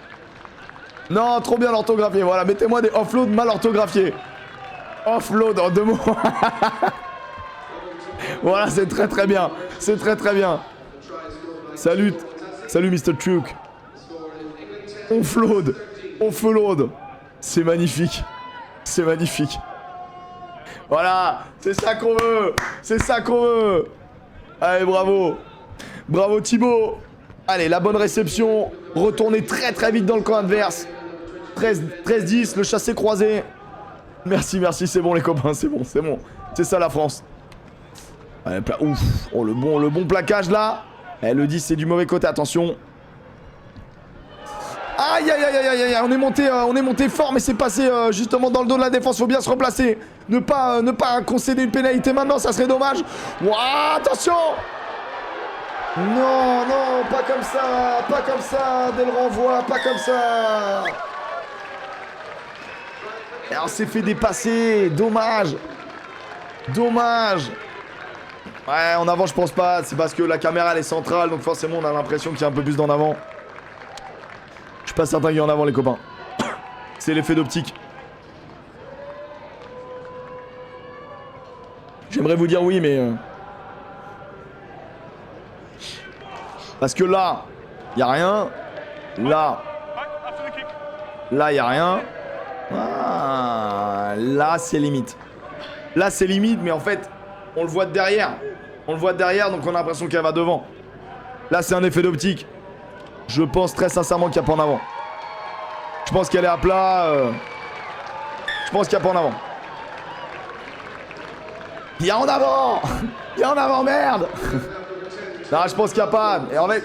Non, trop bien orthographié. Voilà, mettez-moi des offloads mal orthographiés. Offload en 2 mots. Voilà, c'est très bien. C'est très bien. Salut Mr. Truke. Offload. C'est magnifique. C'est magnifique. Voilà, c'est ça qu'on veut. Allez, bravo. Bravo Thibaut. Allez, la bonne réception. Retourner très vite dans le camp adverse. 13-10, le chassé croisé. Merci, c'est bon les copains, c'est bon. C'est ça la France. Allez, ouf. Oh, le bon plaquage là. Eh, le 10 c'est du mauvais côté, attention. Aïe, on est monté fort, mais c'est passé justement dans le dos de la défense. Faut bien se replacer. Ne pas concéder une pénalité maintenant, ça serait dommage. Ouah, attention. Non, pas comme ça, dès le renvoi, pas comme ça. Et on s'est fait dépasser, dommage. Ouais, en avant je pense pas, c'est parce que la caméra elle est centrale, donc forcément on a l'impression qu'il y a un peu plus d'en avant. Je suis pas certain qu'il y en a en avant les copains. C'est l'effet d'optique. J'aimerais vous dire oui, mais... Parce que là, y a rien. Là, y a rien. Ah, là, c'est limite. Là, c'est limite, mais en fait, on le voit de derrière. Donc on a l'impression qu'elle va devant. Là, c'est un effet d'optique. Je pense très sincèrement qu'il n'y a pas en avant. Je pense qu'elle est à plat. Je pense qu'il n'y a pas en avant. Il y a en avant, merde. Non, je pense qu'il n'y a pas. Et en fait,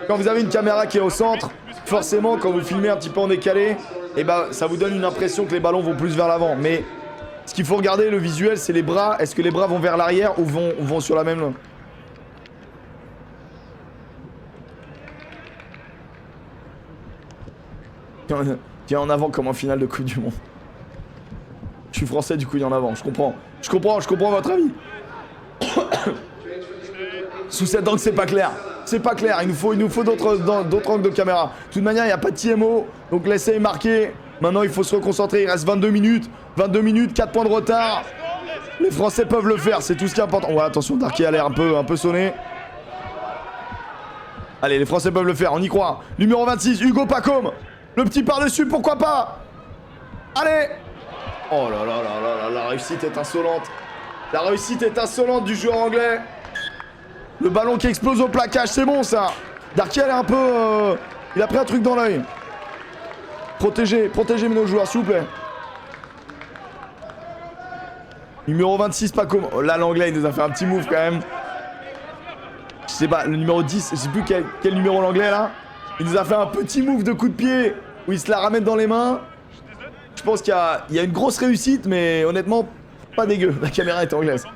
quand vous avez une caméra qui est au centre, forcément, quand vous filmez un petit peu en décalé, et ben, ça vous donne une impression que les ballons vont plus vers l'avant. Mais ce qu'il faut regarder, le visuel, c'est les bras. Est-ce que les bras vont vers l'arrière ou vont sur la même ligne? Tiens en avant comme en finale de Coupe du Monde. Je suis français, du coup, il y en avant. Je comprends votre avis. Sous cet angle, c'est pas clair. Il nous faut d'autres angles de caméra. De toute manière, il n'y a pas de TMO. Donc l'essai est marqué. Maintenant, il faut se reconcentrer. Il reste 22 minutes. 4 points de retard. Les Français peuvent le faire. C'est tout ce qui est important. Ouais, attention, Darkier a l'air un peu sonné. Allez, les Français peuvent le faire. On y croit. Numéro 26, Hugo Pacôme. Le petit par-dessus, pourquoi pas? Allez. Oh là là, la réussite est insolente. La réussite est insolente du joueur anglais. Le ballon qui explose au plaquage, c'est bon ça. Darkier est un peu... il a pris un truc dans l'œil. Protégez nos joueurs, s'il vous plaît. Numéro 26, pas comme... Oh, là, l'anglais, il nous a fait un petit move quand même. Je sais pas, le numéro 10, je sais plus quel numéro l'anglais là. Il nous a fait un petit move de coup de pied où il se la ramène dans les mains. Je pense qu'il y a une grosse réussite, mais honnêtement, pas dégueu. La caméra est anglaise.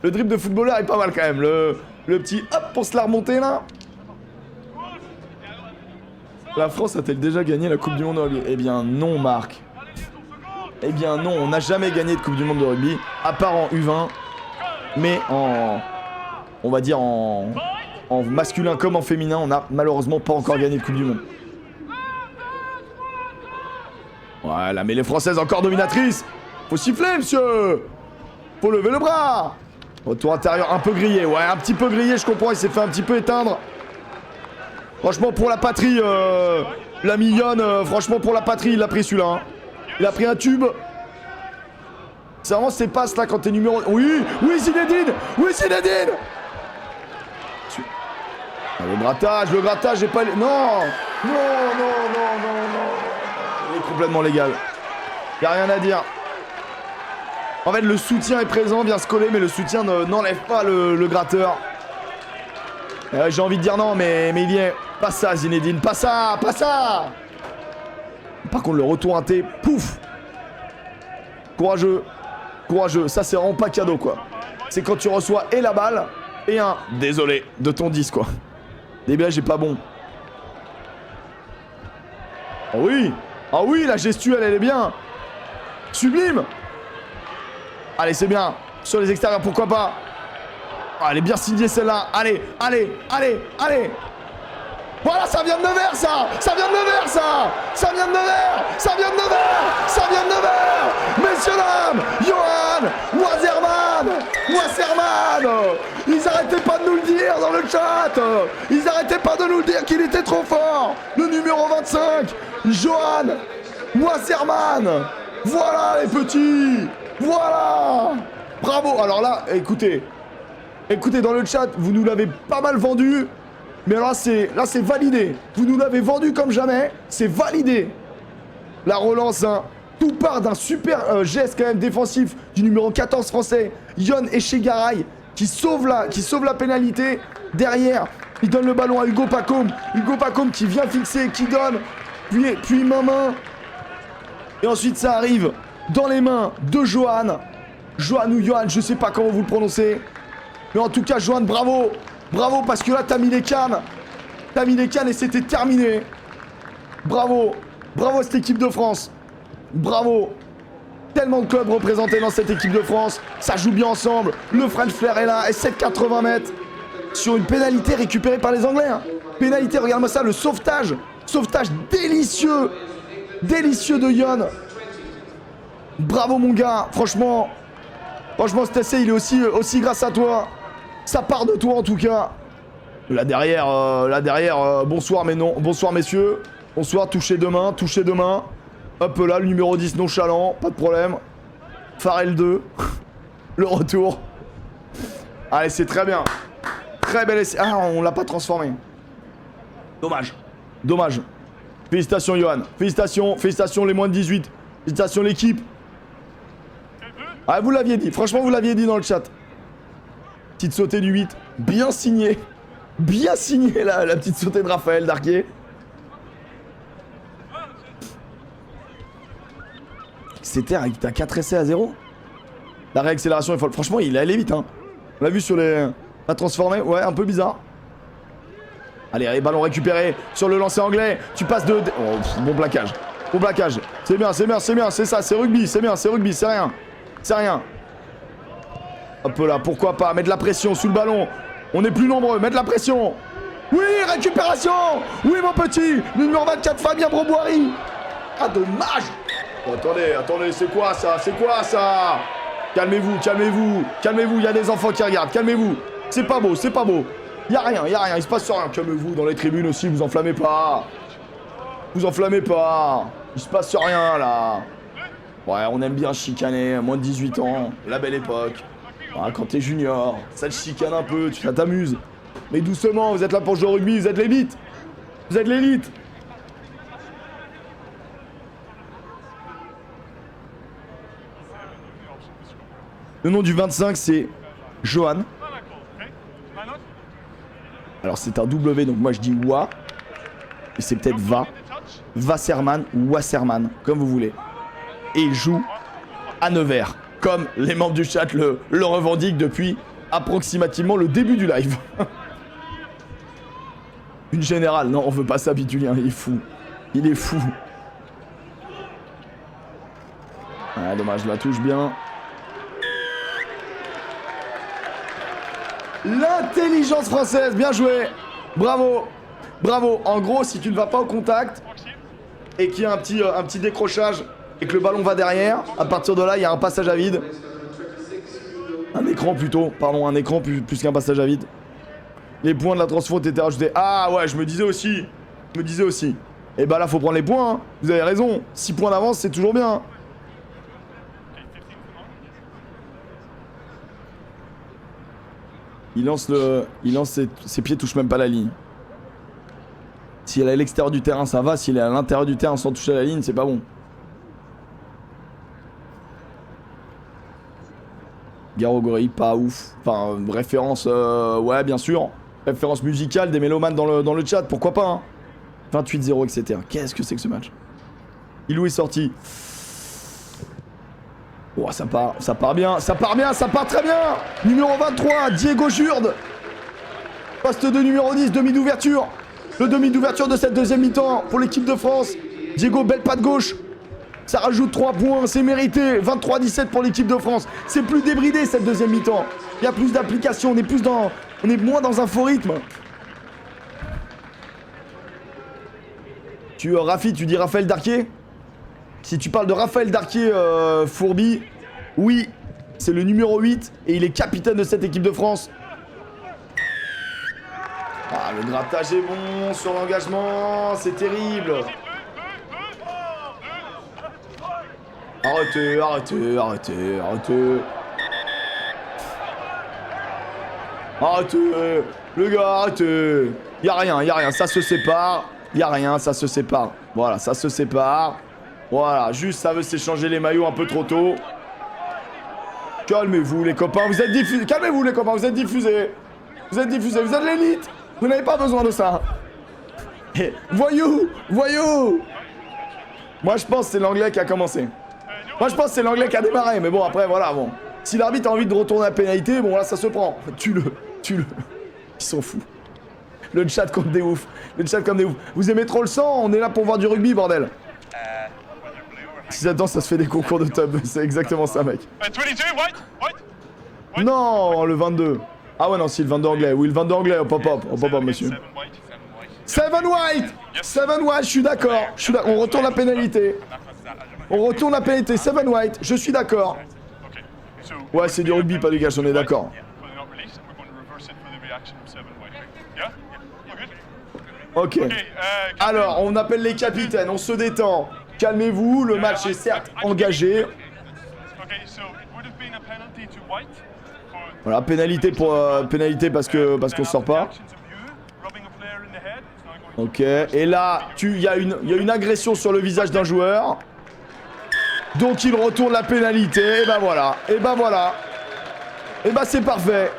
Le dribble de footballeur est pas mal quand même. Le petit hop pour se la remonter là. La France a-t-elle déjà gagné la Coupe du Monde de rugby? Eh bien non, Marc. Eh bien non, on n'a jamais gagné de Coupe du Monde de rugby, à part en U20, mais on va dire en masculin comme en féminin, on n'a malheureusement pas encore gagné de Coupe du Monde. Voilà, mais les Françaises encore dominatrices. Faut siffler, monsieur. Faut lever le bras. Retour intérieur un peu grillé, ouais, un petit peu grillé, je comprends, il s'est fait un petit peu éteindre. Franchement, pour la patrie, la mignonne, franchement, pour la patrie, il a pris celui-là. Hein. Il a pris un tube. C'est vraiment ces passes là quand t'es numéro... Oui, oui, Zinedine. Oui, Zinedine. Ah, le grattage, j'ai pas... Non. Non. Il est complètement légal. Y a rien à dire. En fait, le soutien est présent, vient se coller, mais le soutien n'enlève pas le gratteur. J'ai envie de dire non, mais il y est. Pas ça, Zinedine, pas ça. Par contre, le retour inté, pouf. Courageux. Ça, c'est vraiment pas cadeau, quoi. C'est quand tu reçois et la balle et un désolé de ton 10, quoi. Déblage est pas bon. Ah oui, la gestuelle, elle est bien. Sublime. Allez, c'est bien. Sur les extérieurs, pourquoi pas. Ah, elle est bien signée, celle-là. Allez. Voilà, ça vient de Nevers, ça. Messieurs, dames, Johan Wasserman. Ils arrêtaient pas de nous le dire dans le chat. Ils arrêtaient pas de nous le dire qu'il était trop fort. Le numéro 25, Johan Wasserman. Voilà, les petits. Voilà. Bravo. Alors là, écoutez, dans le chat, vous nous l'avez pas mal vendu. Mais là, c'est validé. Vous nous l'avez vendu comme jamais. C'est validé. La relance, hein. Tout part d'un super geste quand même défensif du numéro 14 français, Yon Echegaray, qui sauve la pénalité. Derrière, il donne le ballon à Hugo Pacôme. Hugo Pacôme qui vient fixer, qui donne. Puis main. Et ensuite, ça arrive dans les mains de Johan. Johan ou Johan, je sais pas comment vous le prononcez. Mais en tout cas, Johan, bravo. Bravo, parce que là, t'as mis les cannes. Et c'était terminé. Bravo à cette équipe de France. Bravo. Tellement de clubs représentés dans cette équipe de France. Ça joue bien ensemble. Le French Flair est là. Et 7,80 mètres. Sur une pénalité récupérée par les Anglais. Hein. Pénalité, regarde-moi ça, le sauvetage. Sauvetage délicieux. Délicieux de Yon. Bravo, mon gars. Franchement, cet essai, il est aussi grâce à toi. Ça part de toi en tout cas. Là derrière, bonsoir mais non. Bonsoir messieurs. Bonsoir, touché de main. Hop là, le numéro 10 nonchalant, pas de problème. Farrell 2. Le retour. Allez, c'est très bien. Très bel essai. Ah, on l'a pas transformé. Dommage. Félicitations Johan. Félicitations les moins de 18. Félicitations l'équipe. Ah, vous l'aviez dit. Franchement, vous l'aviez dit dans le chat. Petite sautée du 8, bien signé la petite sautée de Raphaël Darquier. C'était à 4 essais à 0. La réaccélération est folle. Franchement, il est allé vite. Hein. On l'a vu sur les... La transformée, ouais, un peu bizarre. Allez, ballon récupéré sur le lancer anglais. Tu passes de... Oh, bon plaquage. C'est bien, c'est ça, c'est rugby, c'est rien. Hop là, pourquoi pas, mettre de la pression sous le ballon. On est plus nombreux, mettre de la pression. Oui, récupération. Oui, mon petit. Le numéro 24, Fabien Broboiry. Ah, dommage. Oh, attendez, c'est quoi ça? Calmez-vous. Il y a des enfants qui regardent, calmez-vous. C'est pas beau. Il y a rien, il se passe rien. Calmez-vous, dans les tribunes aussi, vous enflammez pas. Il se passe rien, là. Ouais, on aime bien chicaner, moins de 18 ans, la belle époque. Ah, quand t'es junior, ça te chicane un peu, tu t'amuses. Mais doucement, vous êtes là pour jouer au rugby, vous êtes l'élite. Le nom du 25, c'est Johan. Okay. Line up. Alors c'est un W, donc moi je dis Wa. Et c'est peut-être Va. In the touch. Wasserman ou Wasserman, comme vous voulez. Et il joue à Nevers, comme les membres du chat le revendiquent depuis approximativement le début du live. Une générale, non, on veut pas ça, Bitulien, il est fou. Il est fou. Ah, dommage, je la touche bien. L'intelligence française, bien joué. Bravo. Bravo. En gros, si tu ne vas pas au contact et qu'il y a un petit décrochage et que le ballon va derrière, à partir de là, il y a un passage à vide. Un écran plutôt, pardon, un écran plus qu'un passage à vide. Les points de la transfaute étaient rajoutés. Ah ouais, je me disais aussi. Et bah là, faut prendre les points, hein. Vous avez raison. 6 points d'avance, c'est toujours bien. Il lance ses pieds touchent même pas la ligne. Si elle est à l'extérieur du terrain, ça va. Si elle est à l'intérieur du terrain sans toucher la ligne, c'est pas bon. Garogori, pas ouf. Enfin, référence, ouais, bien sûr. Référence musicale des mélomanes dans le chat, pourquoi pas, hein. 28-0, etc. Qu'est-ce que c'est que ce match? Ilou est sorti. Oh, ça part bien, ça part très bien. Numéro 23, Diego Jurde. Poste de numéro 10, demi d'ouverture. Le demi d'ouverture de cette deuxième mi-temps pour l'équipe de France. Diego, belle patte gauche. Ça rajoute 3 points, c'est mérité. 23-17 pour l'équipe de France. C'est plus débridé cette deuxième mi-temps. Il y a plus d'application, on est moins dans un faux rythme. Rafi, tu dis Raphaël Darquier? Si tu parles de Raphaël Darquier Fourbi, oui, c'est le numéro 8 et il est capitaine de cette équipe de France. Ah, le grattage est bon sur l'engagement, c'est terrible. Arrêtez. Arrêtez, le gars, arrêtez. Y'a rien, ça se sépare. Ça se sépare. Voilà, ça se sépare. Voilà, juste ça veut s'échanger les maillots un peu trop tôt. Calmez-vous les copains, vous êtes diffusés. Calmez-vous les copains, vous êtes diffusés. Vous êtes l'élite. Vous n'avez pas besoin de ça. Et voyou. Moi je pense que c'est l'anglais qui a commencé. Moi je pense que c'est l'anglais qui a démarré, mais bon après voilà, bon. Si l'arbitre a envie de retourner la pénalité, bon là ça se prend. Tue-le. Ils sont fous. Le chat comme des oufs. Vous aimez trop le sang? On est là pour voir du rugby, bordel. Si j'attends, ça se fait des concours de tub. C'est exactement ça, mec. 22, white. Non, le 22. Ah ouais, non, si, le 22 anglais. Oui, le 22 anglais. Hop, monsieur. 7 white, je suis d'accord. On retourne la pénalité. 7 white, je suis d'accord. Ouais, c'est du rugby, pas du gage, on est d'accord. Ok. Alors, on appelle les capitaines, on se détend. Calmez-vous, le match est certes engagé. Voilà, pénalité parce qu'on sort pas. Ok, et là, il y a une agression sur le visage d'un joueur. Donc il retourne la pénalité, et ben voilà. Et ben c'est parfait.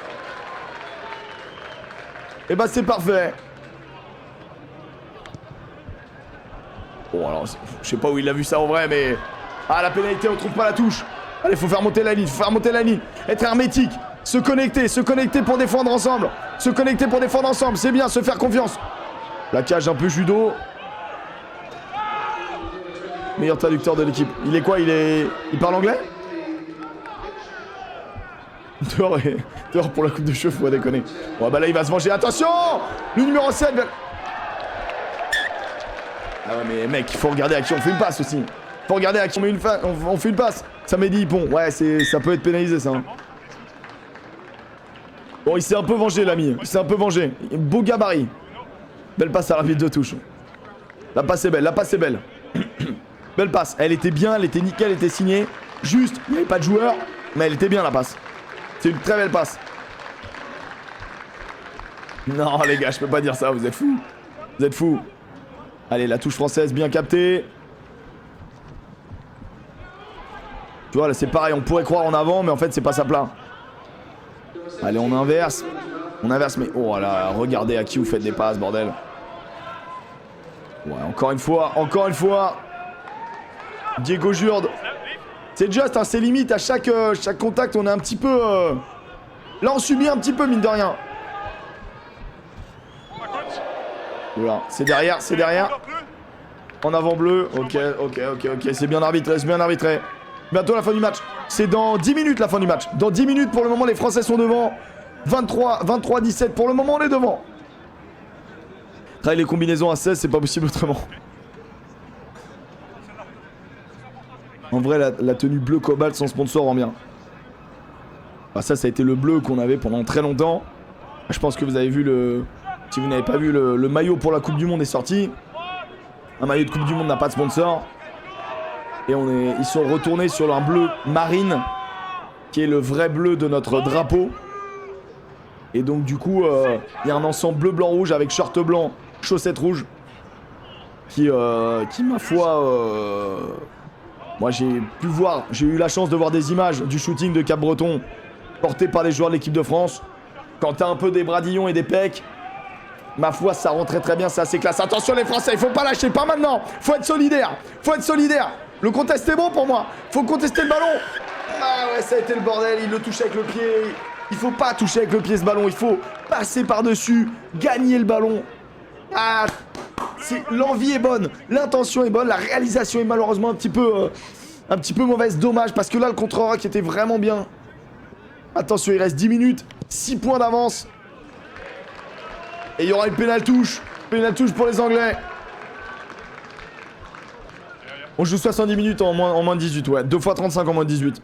Bon alors, je sais pas où il a vu ça en vrai, mais... Ah, la pénalité, on trouve pas la touche. Allez, faut faire monter la ligne, Être hermétique, se connecter pour défendre ensemble. C'est bien, se faire confiance. La cage un peu judo. Meilleur traducteur de l'équipe. Il est quoi? Il parle anglais? Dehors pour la coupe de cheveux, faut pas déconner. Bon bah là il va se venger, attention. Le numéro 7. Ah ouais mais mec, il faut regarder à qui on fait une passe aussi. Faut regarder à qui on fait une passe. Ça m'a dit, bon, ouais, ça peut être pénalisé ça. Hein. Bon, il s'est un peu vengé l'ami. Beau gabarit. Belle passe à l'arbitre de touche. La passe est belle. Belle passe. Elle était bien, elle était nickel, elle était signée. Juste, il n'y avait pas de joueur, mais elle était bien la passe. C'est une très belle passe. Non les gars, je peux pas dire ça, vous êtes fous. Allez, la touche française bien captée. Tu vois, là, c'est pareil. On pourrait croire en avant, mais en fait, c'est pas ça plat. Allez, on inverse. On inverse, mais... Oh là, regardez à qui vous faites des passes, bordel. Ouais, encore une fois, encore une fois. Diego Jurde. C'est juste, hein, c'est limite. À chaque contact, on est un petit peu... Là, on subit un petit peu, mine de rien. Voilà, c'est derrière, c'est derrière. En avant bleu. Ok. C'est bien arbitré, c'est bien arbitré. Bientôt la fin du match. C'est dans 10 minutes la fin du match. Dans 10 minutes, pour le moment, les Français sont devant. 23-17. Pour le moment, on est devant. Travailler les combinaisons à 16, c'est pas possible autrement. En vrai, la tenue bleu cobalt sans sponsor rend bien. Bah, ça a été le bleu qu'on avait pendant très longtemps. Je pense que vous avez vu le... Si vous n'avez pas vu, le maillot pour la Coupe du Monde est sorti. Un maillot de Coupe du Monde n'a pas de sponsor. Et ils sont retournés sur un bleu marine, qui est le vrai bleu de notre drapeau. Et donc du coup, il y a un ensemble bleu, blanc, rouge avec short blanc, chaussettes rouges. Qui ma foi... Moi j'ai eu la chance de voir des images du shooting de Cap-Breton porté par les joueurs de l'équipe de France. Quand t'as un peu des bradillons et des pecs, ma foi, ça rend très bien, c'est assez classe. Attention les Français, il faut pas lâcher, pas maintenant. Faut être solidaire, faut être solidaire. Le contest est bon pour moi. Faut contester le ballon. Ah ouais, ça a été le bordel, il le touche avec le pied. Il faut pas toucher avec le pied ce ballon, il faut passer par-dessus, gagner le ballon. Ah, l'envie est bonne, l'intention est bonne, la réalisation est malheureusement un petit peu mauvaise. Dommage, parce que là, le contre-rock était vraiment bien. Attention, il reste 10 minutes, 6 points d'avance. Et il y aura une pénale touche pour les Anglais. On joue 70 minutes en moins de 18, ouais. 2 x 35 en moins de 18.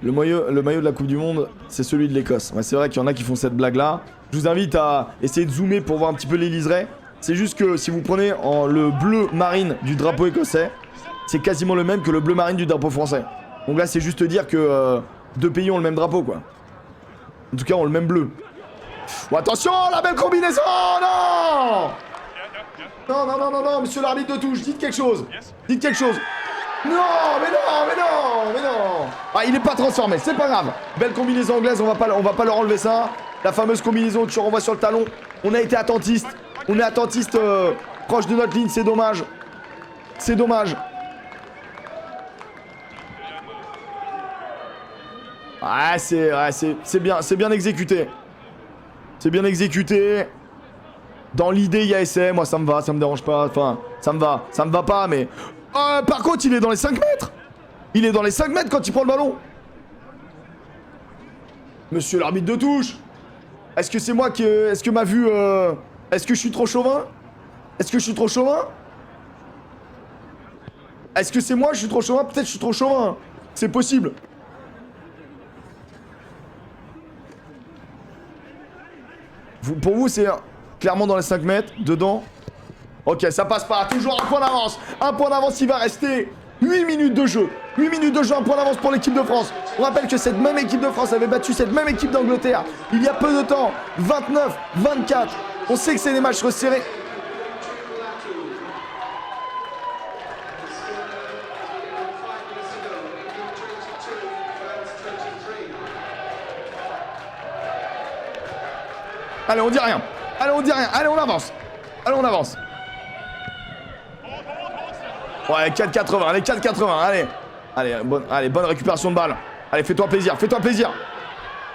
Le maillot de la Coupe du Monde, c'est celui de l'Écosse. Ouais, c'est vrai qu'il y en a qui font cette blague-là. Je vous invite à essayer de zoomer pour voir un petit peu les liserés. C'est juste que si vous prenez le bleu marine du drapeau écossais, c'est quasiment le même que le bleu marine du drapeau français. Donc là, c'est juste dire que deux pays ont le même drapeau, quoi. En tout cas, ont le même bleu. Oh, attention, la belle combinaison. Non, non, monsieur l'arbitre de touche, dites quelque chose. Dites quelque chose. Non. Ah, il est pas transformé, c'est pas grave. Belle combinaison anglaise, on va pas leur enlever ça. La fameuse combinaison que tu renvoies sur le talon. On a été attentiste. On est attentiste proche de notre ligne, c'est dommage. C'est dommage. Ah, c'est bien exécuté. C'est bien exécuté. Dans l'idée, il y a essai. Moi, ça me va, ça me dérange pas. Enfin, ça me va pas, mais... par contre, il est dans les 5 mètres. Il est dans les 5 mètres quand il prend le ballon. Monsieur l'arbitre de touche. Est-ce que c'est moi qui... Est-ce que ma vue... Est-ce que je suis trop chauvin? Est-ce que c'est moi, je suis trop chauvin? Peut-être je suis trop chauvin. C'est possible. Pour vous, c'est clairement dans les 5 mètres, dedans. Ok, ça passe pas. Toujours un point d'avance. Un point d'avance, il va rester 8 minutes de jeu. 8 minutes de jeu, un point d'avance pour l'équipe de France. On rappelle que cette même équipe de France avait battu cette même équipe d'Angleterre il y a peu de temps. 29-24. On sait que c'est des matchs resserrés. Allez, on dit rien. Allez, on avance. Ouais, 4,80. Allez, 4,80. Allez, bonne récupération de balle. Allez, fais-toi plaisir.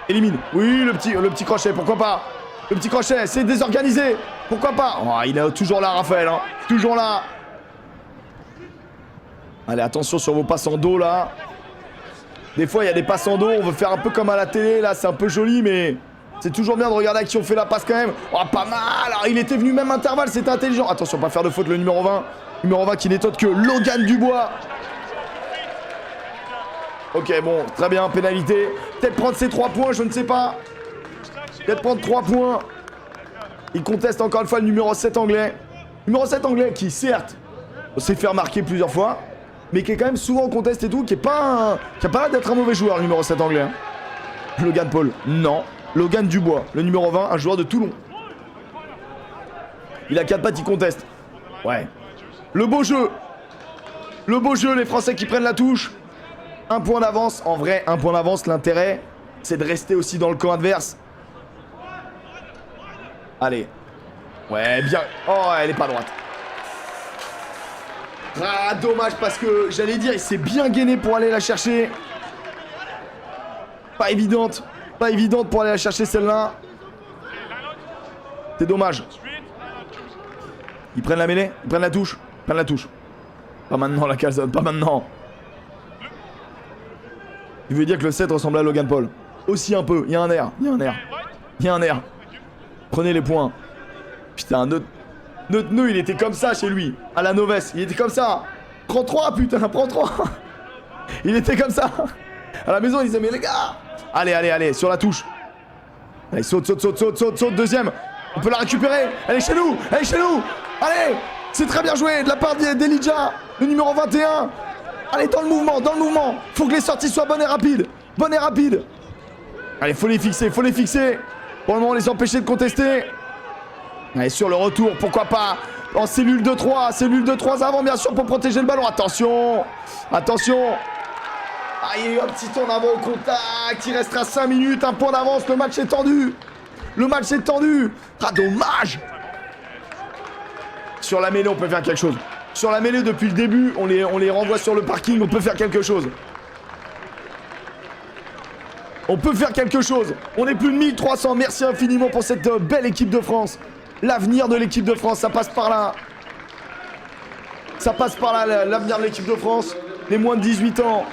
Élimine. Oui, le petit crochet, pourquoi pas. Le petit crochet, c'est désorganisé. Pourquoi pas. Oh, il est toujours là, Raphaël. Hein. Toujours là. Allez, attention sur vos passes en dos, là. Des fois, il y a des passes en dos. On veut faire un peu comme à la télé. Là, c'est un peu joli, mais... C'est toujours bien de regarder à qui on fait la passe quand même. Oh, pas mal. Alors, il était venu même intervalle, c'était intelligent. Attention, pas faire de faute, le numéro 20. Numéro 20 qui n'est autre que Logan Dubois. Ok, bon, très bien, pénalité. Peut-être prendre ses 3 points, je ne sais pas. Peut-être prendre 3 points. Il conteste encore une fois le numéro 7 anglais. Numéro 7 anglais qui, certes, s'est fait remarquer plusieurs fois, mais qui est quand même souvent en conteste et tout, qui a pas l'air d'être un mauvais joueur, le numéro 7 anglais. Hein. Logan Paul, non. Logan Dubois, le numéro 20, un joueur de Toulon. Il a 4 pattes, il conteste. Ouais. Le beau jeu. Le beau jeu, les Français qui prennent la touche. Un point d'avance. En vrai, un point d'avance. L'intérêt, c'est de rester aussi dans le camp adverse. Allez. Ouais, bien. Oh, elle est pas droite. Ah, dommage parce que j'allais dire, il s'est bien gainé pour aller la chercher. Pas évidente. Pas évidente pour aller la chercher celle-là. C'est dommage. Ils prennent la mêlée, ils prennent la touche. Ils prennent la touche. Pas maintenant la calzone, pas maintenant. Il veut dire que le 7 ressemble à Logan Paul. Aussi un peu, il y a un air, il y a un air. Il y a un air. Prenez les points. Putain, notre nœud, il était comme ça chez lui. À la Novès, il était comme ça. Prends 3, putain, prends 3. Il était comme ça. À la maison, il disait, mais les gars. Allez, allez, allez, sur la touche. Allez, saute, saute, saute, saute, saute, saute, deuxième. On peut la récupérer. Elle est chez nous, elle est chez nous. Allez, c'est très bien joué de la part d'Elijah, le numéro 21. Allez, dans le mouvement, dans le mouvement. Faut que les sorties soient bonnes et rapides. Bonnes et rapides. Allez, faut les fixer, faut les fixer. Pour le moment, les empêcher de contester. Allez, sur le retour, pourquoi pas. En cellule de 3, cellule de 3 avant, bien sûr, pour protéger le ballon. Attention, attention. Ah, il y a eu un petit temps d'avant au contact. Il restera 5 minutes, un point d'avance. Le match est tendu. Le match est tendu. Ah, dommage. Sur la mêlée, on peut faire quelque chose. Sur la mêlée, depuis le début, on les renvoie sur le parking. On peut faire quelque chose. On peut faire quelque chose. On est plus de 1300. Merci infiniment pour cette belle équipe de France. L'avenir de l'équipe de France, ça passe par là. Ça passe par là, l'avenir de l'équipe de France. Les moins de 18 ans.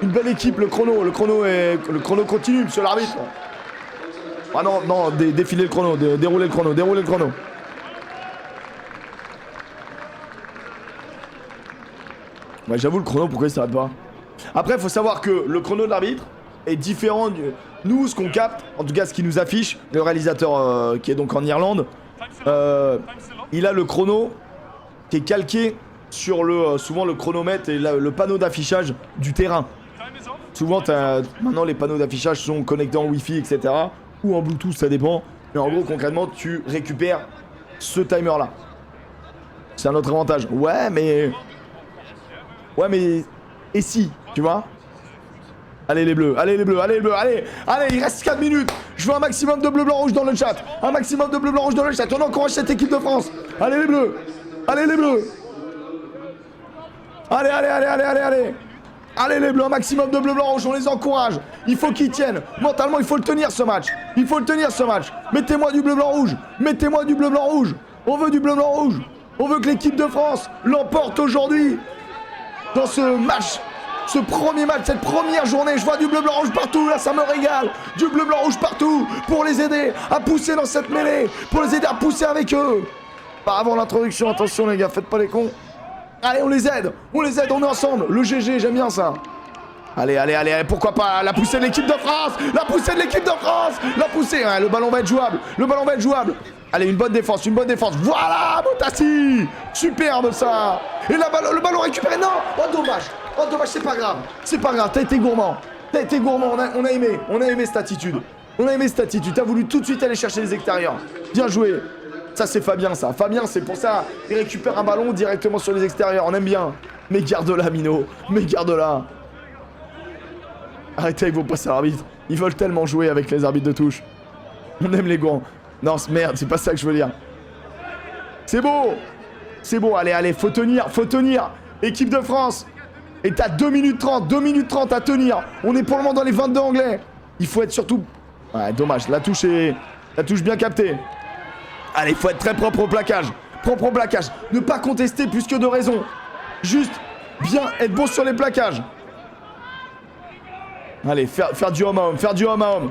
Une belle équipe, le chrono continue, monsieur l'arbitre. Ah non, non, défiler le chrono, dérouler le chrono, dérouler le chrono. Ouais, j'avoue, le chrono, pourquoi il s'arrête pas? Après, il faut savoir que le chrono de l'arbitre est différent de nous, ce qu'on capte, en tout cas ce qui nous affiche, le réalisateur qui est donc en Irlande, il a le chrono qui est calqué sur souvent le chronomètre et le panneau d'affichage du terrain. Souvent, maintenant les panneaux d'affichage sont connectés en Wi-Fi, etc. Ou en Bluetooth, ça dépend. Mais en gros, concrètement, tu récupères ce timer-là. C'est un autre avantage. Ouais, mais... Et si, tu vois? Allez les bleus, allez les bleus, allez les bleus, allez. Allez, il reste 4 minutes. Je veux un maximum de bleu, blanc, rouge dans le chat. Un maximum de bleu, blanc, rouge dans le chat. On encourage cette équipe de France. Allez les bleus. Allez les bleus. Allez, allez, allez, allez, allez, allez. Allez les bleus, un maximum de bleu, blanc, rouge, on les encourage. Il faut qu'ils tiennent. Mentalement, il faut le tenir ce match. Il faut le tenir ce match. Mettez-moi du bleu, blanc, rouge. Mettez-moi du bleu, blanc, rouge. On veut du bleu, blanc, rouge. On veut que l'équipe de France l'emporte aujourd'hui. Dans ce match, ce premier match, cette première journée, je vois du bleu, blanc, rouge partout. Là, ça me régale. Du bleu, blanc, rouge partout. Pour les aider à pousser dans cette mêlée. Pour les aider à pousser avec eux. Pas avant l'introduction, attention les gars, faites pas les cons. Allez, on les aide, on est ensemble. Le GG, j'aime bien ça. Allez, allez, allez, pourquoi pas la poussée de l'équipe de France. La poussée de l'équipe de France. La poussée, ouais, le ballon va être jouable. Le ballon va être jouable. Allez, une bonne défense, une bonne défense. Voilà, Botassi. Superbe ça. Et là, le ballon récupéré, non. Oh, dommage. Oh, dommage, c'est pas grave. C'est pas grave, t'as été gourmand. T'as été gourmand, on a aimé cette attitude. On a aimé cette attitude, t'as voulu tout de suite aller chercher les extérieurs. Bien joué. Ça, c'est Fabien, ça. Fabien, c'est pour ça. Il récupère un ballon directement sur les extérieurs. On aime bien. Mais garde-la, Mino. Mais garde-la. Arrêtez avec vos passes à l'arbitre. Ils veulent tellement jouer avec les arbitres de touche. On aime les gants. Non, merde, c'est pas ça que je veux dire. C'est beau. C'est beau. Allez, allez, faut tenir, faut tenir. Équipe de France. Et t'as 2 minutes 30. 2 minutes 30 à tenir. On est pour le moment dans les 22 anglais. Il faut être surtout... Ouais, dommage. La touche bien captée. Allez, il faut être très propre au plaquage. Propre au plaquage. Ne pas contester plus que de raison. Juste bien être bon sur les plaquages. Allez, faire du homme à homme. Faire du homme à homme.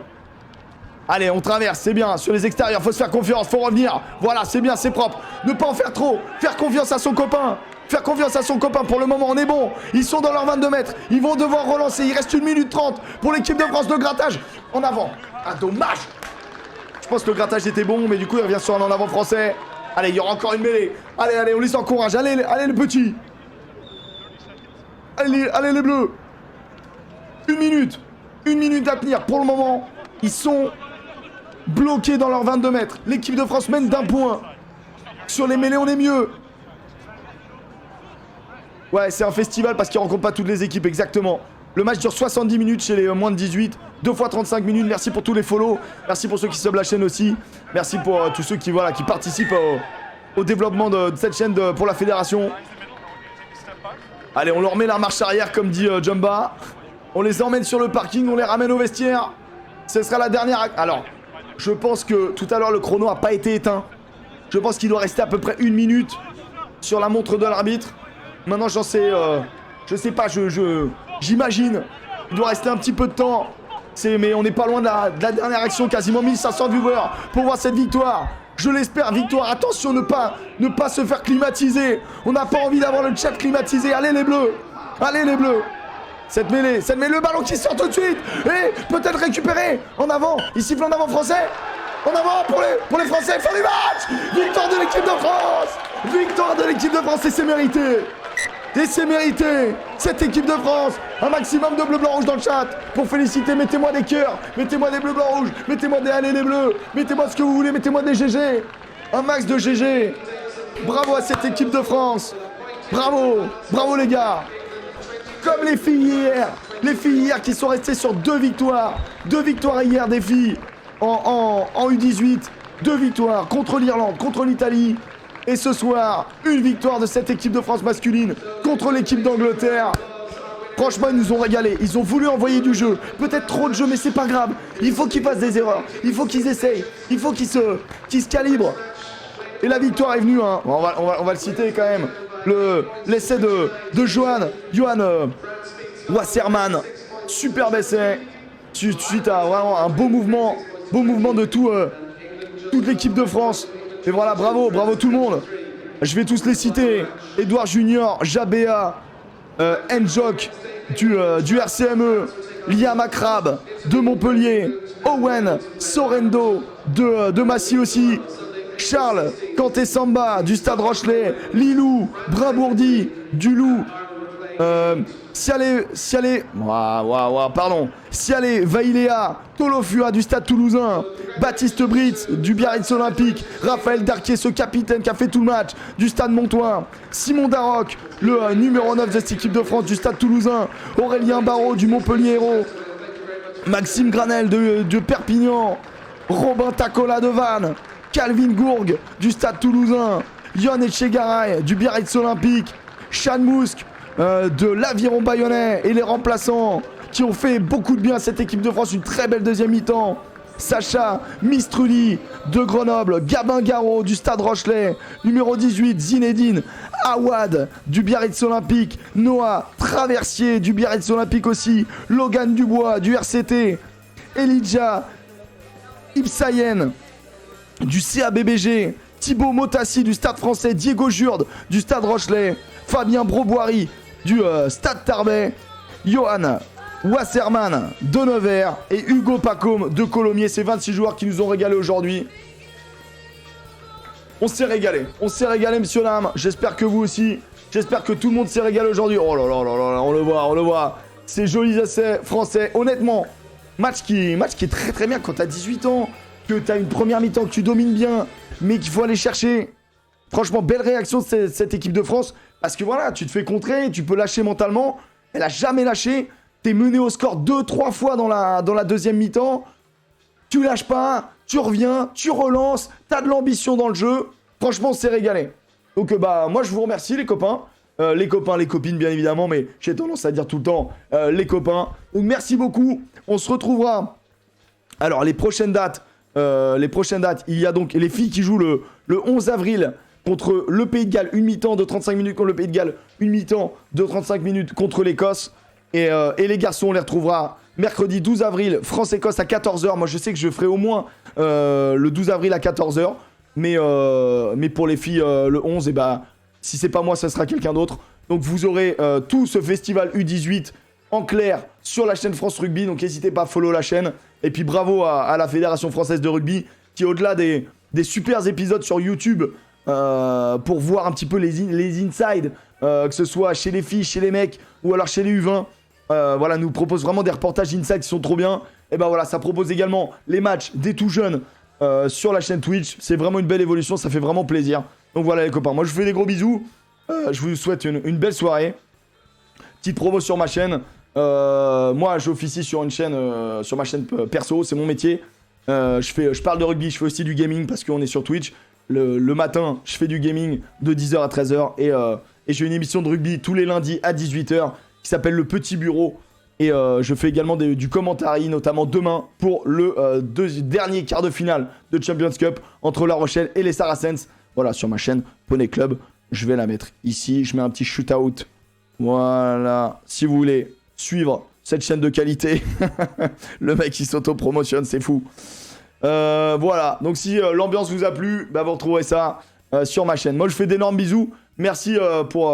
Allez, on traverse, c'est bien. Sur les extérieurs, faut se faire confiance, faut revenir. Voilà, c'est bien, c'est propre. Ne pas en faire trop. Faire confiance à son copain. Faire confiance à son copain. Pour le moment, on est bon. Ils sont dans leurs 22 mètres. Ils vont devoir relancer. Il reste 1 minute 30 pour l'équipe de France de grattage. En avant. Ah, dommage. Je pense que le grattage était bon, mais du coup, il revient sur un en avant français. Allez, il y aura encore une mêlée. Allez, allez, on les encourage. Allez, allez, les petits. Allez, allez, les bleus. 1 minute. 1 minute à tenir. Pour le moment, ils sont bloqués dans leurs 22 mètres. L'équipe de France mène d'1 point. Sur les mêlées, on est mieux. Ouais, c'est un festival parce qu'il rencontre pas toutes les équipes, exactement. Le match dure 70 minutes chez les moins de 18. 2 fois 35 minutes. Merci pour tous les follow. Merci pour ceux qui subbent la chaîne aussi. Merci pour tous ceux qui, voilà, qui participent au développement de cette chaîne pour la fédération. Allez, on leur met la marche arrière, comme dit Jumba. On les emmène sur le parking, on les ramène au vestiaire. Ce sera la dernière... Alors, je pense que tout à l'heure, le chrono n'a pas été éteint. Je pense qu'il doit rester à peu près 1 minute sur la montre de l'arbitre. Maintenant, j'en sais... je sais pas, j'imagine. Il doit rester un petit peu de temps. Mais on n'est pas loin de la dernière action. Quasiment 1500 viewers pour voir cette victoire. Je l'espère, victoire. Attention, ne pas se faire climatiser. On n'a pas envie d'avoir le chat climatisé. Allez les bleus. Allez les bleus. Cette mêlée, le ballon qui sort tout de suite. Et peut-être récupéré. En avant. Il siffle en avant français. En avant pour les Français. Fin du match. Victoire de l'équipe de France. Victoire de l'équipe de France et c'est mérité. Et c'est mérité. Cette équipe de France. Un maximum de bleu, blanc, rouge dans le chat. Pour féliciter, mettez-moi des cœurs. Mettez-moi des bleus, blancs, rouges. Mettez-moi des allez les bleus. Mettez-moi ce que vous voulez. Mettez-moi des GG. Un max de GG. Bravo à cette équipe de France. Bravo. Bravo les gars. Comme les filles hier. Les filles hier qui sont restées sur 2 victoires. 2 victoires hier des filles en U18. 2 victoires contre l'Irlande, contre l'Italie. Et ce soir, une victoire de cette équipe de France masculine contre l'équipe d'Angleterre. Franchement, ils nous ont régalé. Ils ont voulu envoyer du jeu. Peut-être trop de jeu, mais c'est pas grave. Il faut qu'ils fassent des erreurs. Il faut qu'ils essayent. Il faut qu'ils se calibrent. Et la victoire est venue. Hein. On va le citer quand même. L'essai de Johan Wasserman. Superbe essai. Suite à vraiment un beau mouvement de toute l'équipe de France. Et voilà, bravo tout le monde. Je vais tous les citer. Edouard Junior, Jabea, Njok du RCME, Liam Akrab de Montpellier, Owen Sorendo de Massy aussi, Charles Kanté Samba du Stade Rochelet, Lilou Brimbourdi du Loup, Sialé Vailea Tolofua du Stade Toulousain, Baptiste Britz du Biarritz Olympique, Raphaël Darquier, ce capitaine qui a fait tout le match du Stade Montois, Simon Darroch, le numéro 9 de cette équipe de France du Stade Toulousain, Aurélien Barraud du Montpellier Hérault, Maxime Granel de Perpignan, Robin Tacola de Vannes, Calvin Gourgue du Stade Toulousain, Yon Echegaray du Biarritz Olympique, Chan Mousk de l'Aviron Bayonnais et les remplaçants qui ont fait beaucoup de bien à cette équipe de France, une très belle deuxième mi-temps. Sacha Mistruli de Grenoble, Gabin Garot du Stade Rochelet, numéro 18 Zinedine Awad du Biarritz Olympique, Noah Traversier du Biarritz Olympique aussi, Logan Dubois du RCT, Elijah Ipsayen du CABBG, Thibaut Motassi du Stade Français, Diego Jurde du Stade Rochelet, Fabien Broboiry du Stade Tarbais, Johan Wasserman de Nevers et Hugo Pacôme de Colomiers. Ces 26 joueurs qui nous ont régalé aujourd'hui. On s'est régalé, messieurs dames. J'espère que vous aussi. J'espère que tout le monde s'est régalé aujourd'hui. Oh là là là là, on le voit. Ces jolis essais français. Honnêtement, match qui est très très bien quand t'as 18 ans, que t'as une première mi-temps que tu domines bien, mais qu'il faut aller chercher. Franchement, belle réaction de cette équipe de France. Parce que voilà, tu te fais contrer, tu peux lâcher mentalement. Elle a jamais lâché. T'es mené au score 2-3 fois dans la deuxième mi-temps. Tu lâches pas, tu reviens, tu relances, t'as de l'ambition dans le jeu. Franchement, on s'est régalé. Donc moi je vous remercie les copains. Les copains, les copines bien évidemment, mais j'ai tendance à dire tout le temps les copains. Donc merci beaucoup. On se retrouvera. Alors les prochaines dates, il y a donc les filles qui jouent le 11 avril contre le Pays de Galles, une mi-temps de 35 minutes contre le Pays de Galles, une mi-temps de 35 minutes contre l'Écosse. Et les garçons, on les retrouvera mercredi 12 avril, France-Écosse à 14h. Moi, je sais que je ferai au moins le 12 avril à 14h. Mais pour les filles, le 11, si c'est pas moi, ça sera quelqu'un d'autre. Donc, vous aurez tout ce festival U18 en clair sur la chaîne France Rugby. Donc, n'hésitez pas à follow la chaîne. Et puis, bravo à la Fédération Française de Rugby qui, au-delà des super épisodes sur YouTube, pour voir un petit peu les insides, que ce soit chez les filles, chez les mecs ou alors chez les U20, nous propose vraiment des reportages inside qui sont trop bien. Et ça propose également les matchs des tout jeunes sur la chaîne Twitch. C'est vraiment une belle évolution, ça fait vraiment plaisir. Donc voilà les copains, moi je vous fais des gros bisous. Je vous souhaite une belle soirée. Petite promo sur ma chaîne. Moi, j'officie sur une chaîne, sur ma chaîne perso, c'est mon métier. Je parle de rugby, je fais aussi du gaming parce qu'on est sur Twitch. Le matin, je fais du gaming de 10h à 13h et j'ai une émission de rugby tous les lundis à 18h qui s'appelle Le Petit Bureau. Et je fais également du commentary, notamment demain pour le dernier quart de finale de Champions Cup entre La Rochelle et les Saracens. Voilà, sur ma chaîne Poney Club. Je vais la mettre ici, je mets un petit shootout. Voilà, si vous voulez suivre cette chaîne de qualité. Le mec il s'auto-promotionne, c'est fou. Voilà, donc si l'ambiance vous a plu, bah, vous retrouverez ça sur ma chaîne. Moi je fais d'énormes bisous. Merci pour...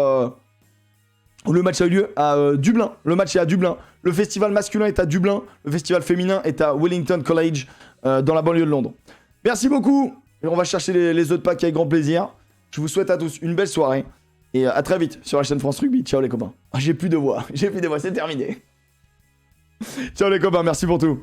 Le match a eu lieu à Dublin. Le match est à Dublin. Le festival masculin est à Dublin. Le festival féminin est à Wellington College, dans la banlieue de Londres. Merci beaucoup. Et on va chercher les autres packs avec grand plaisir. Je vous souhaite à tous une belle soirée. Et à très vite sur la chaîne France Rugby. Ciao les copains. J'ai plus de voix. C'est terminé. Ciao les copains. Merci pour tout.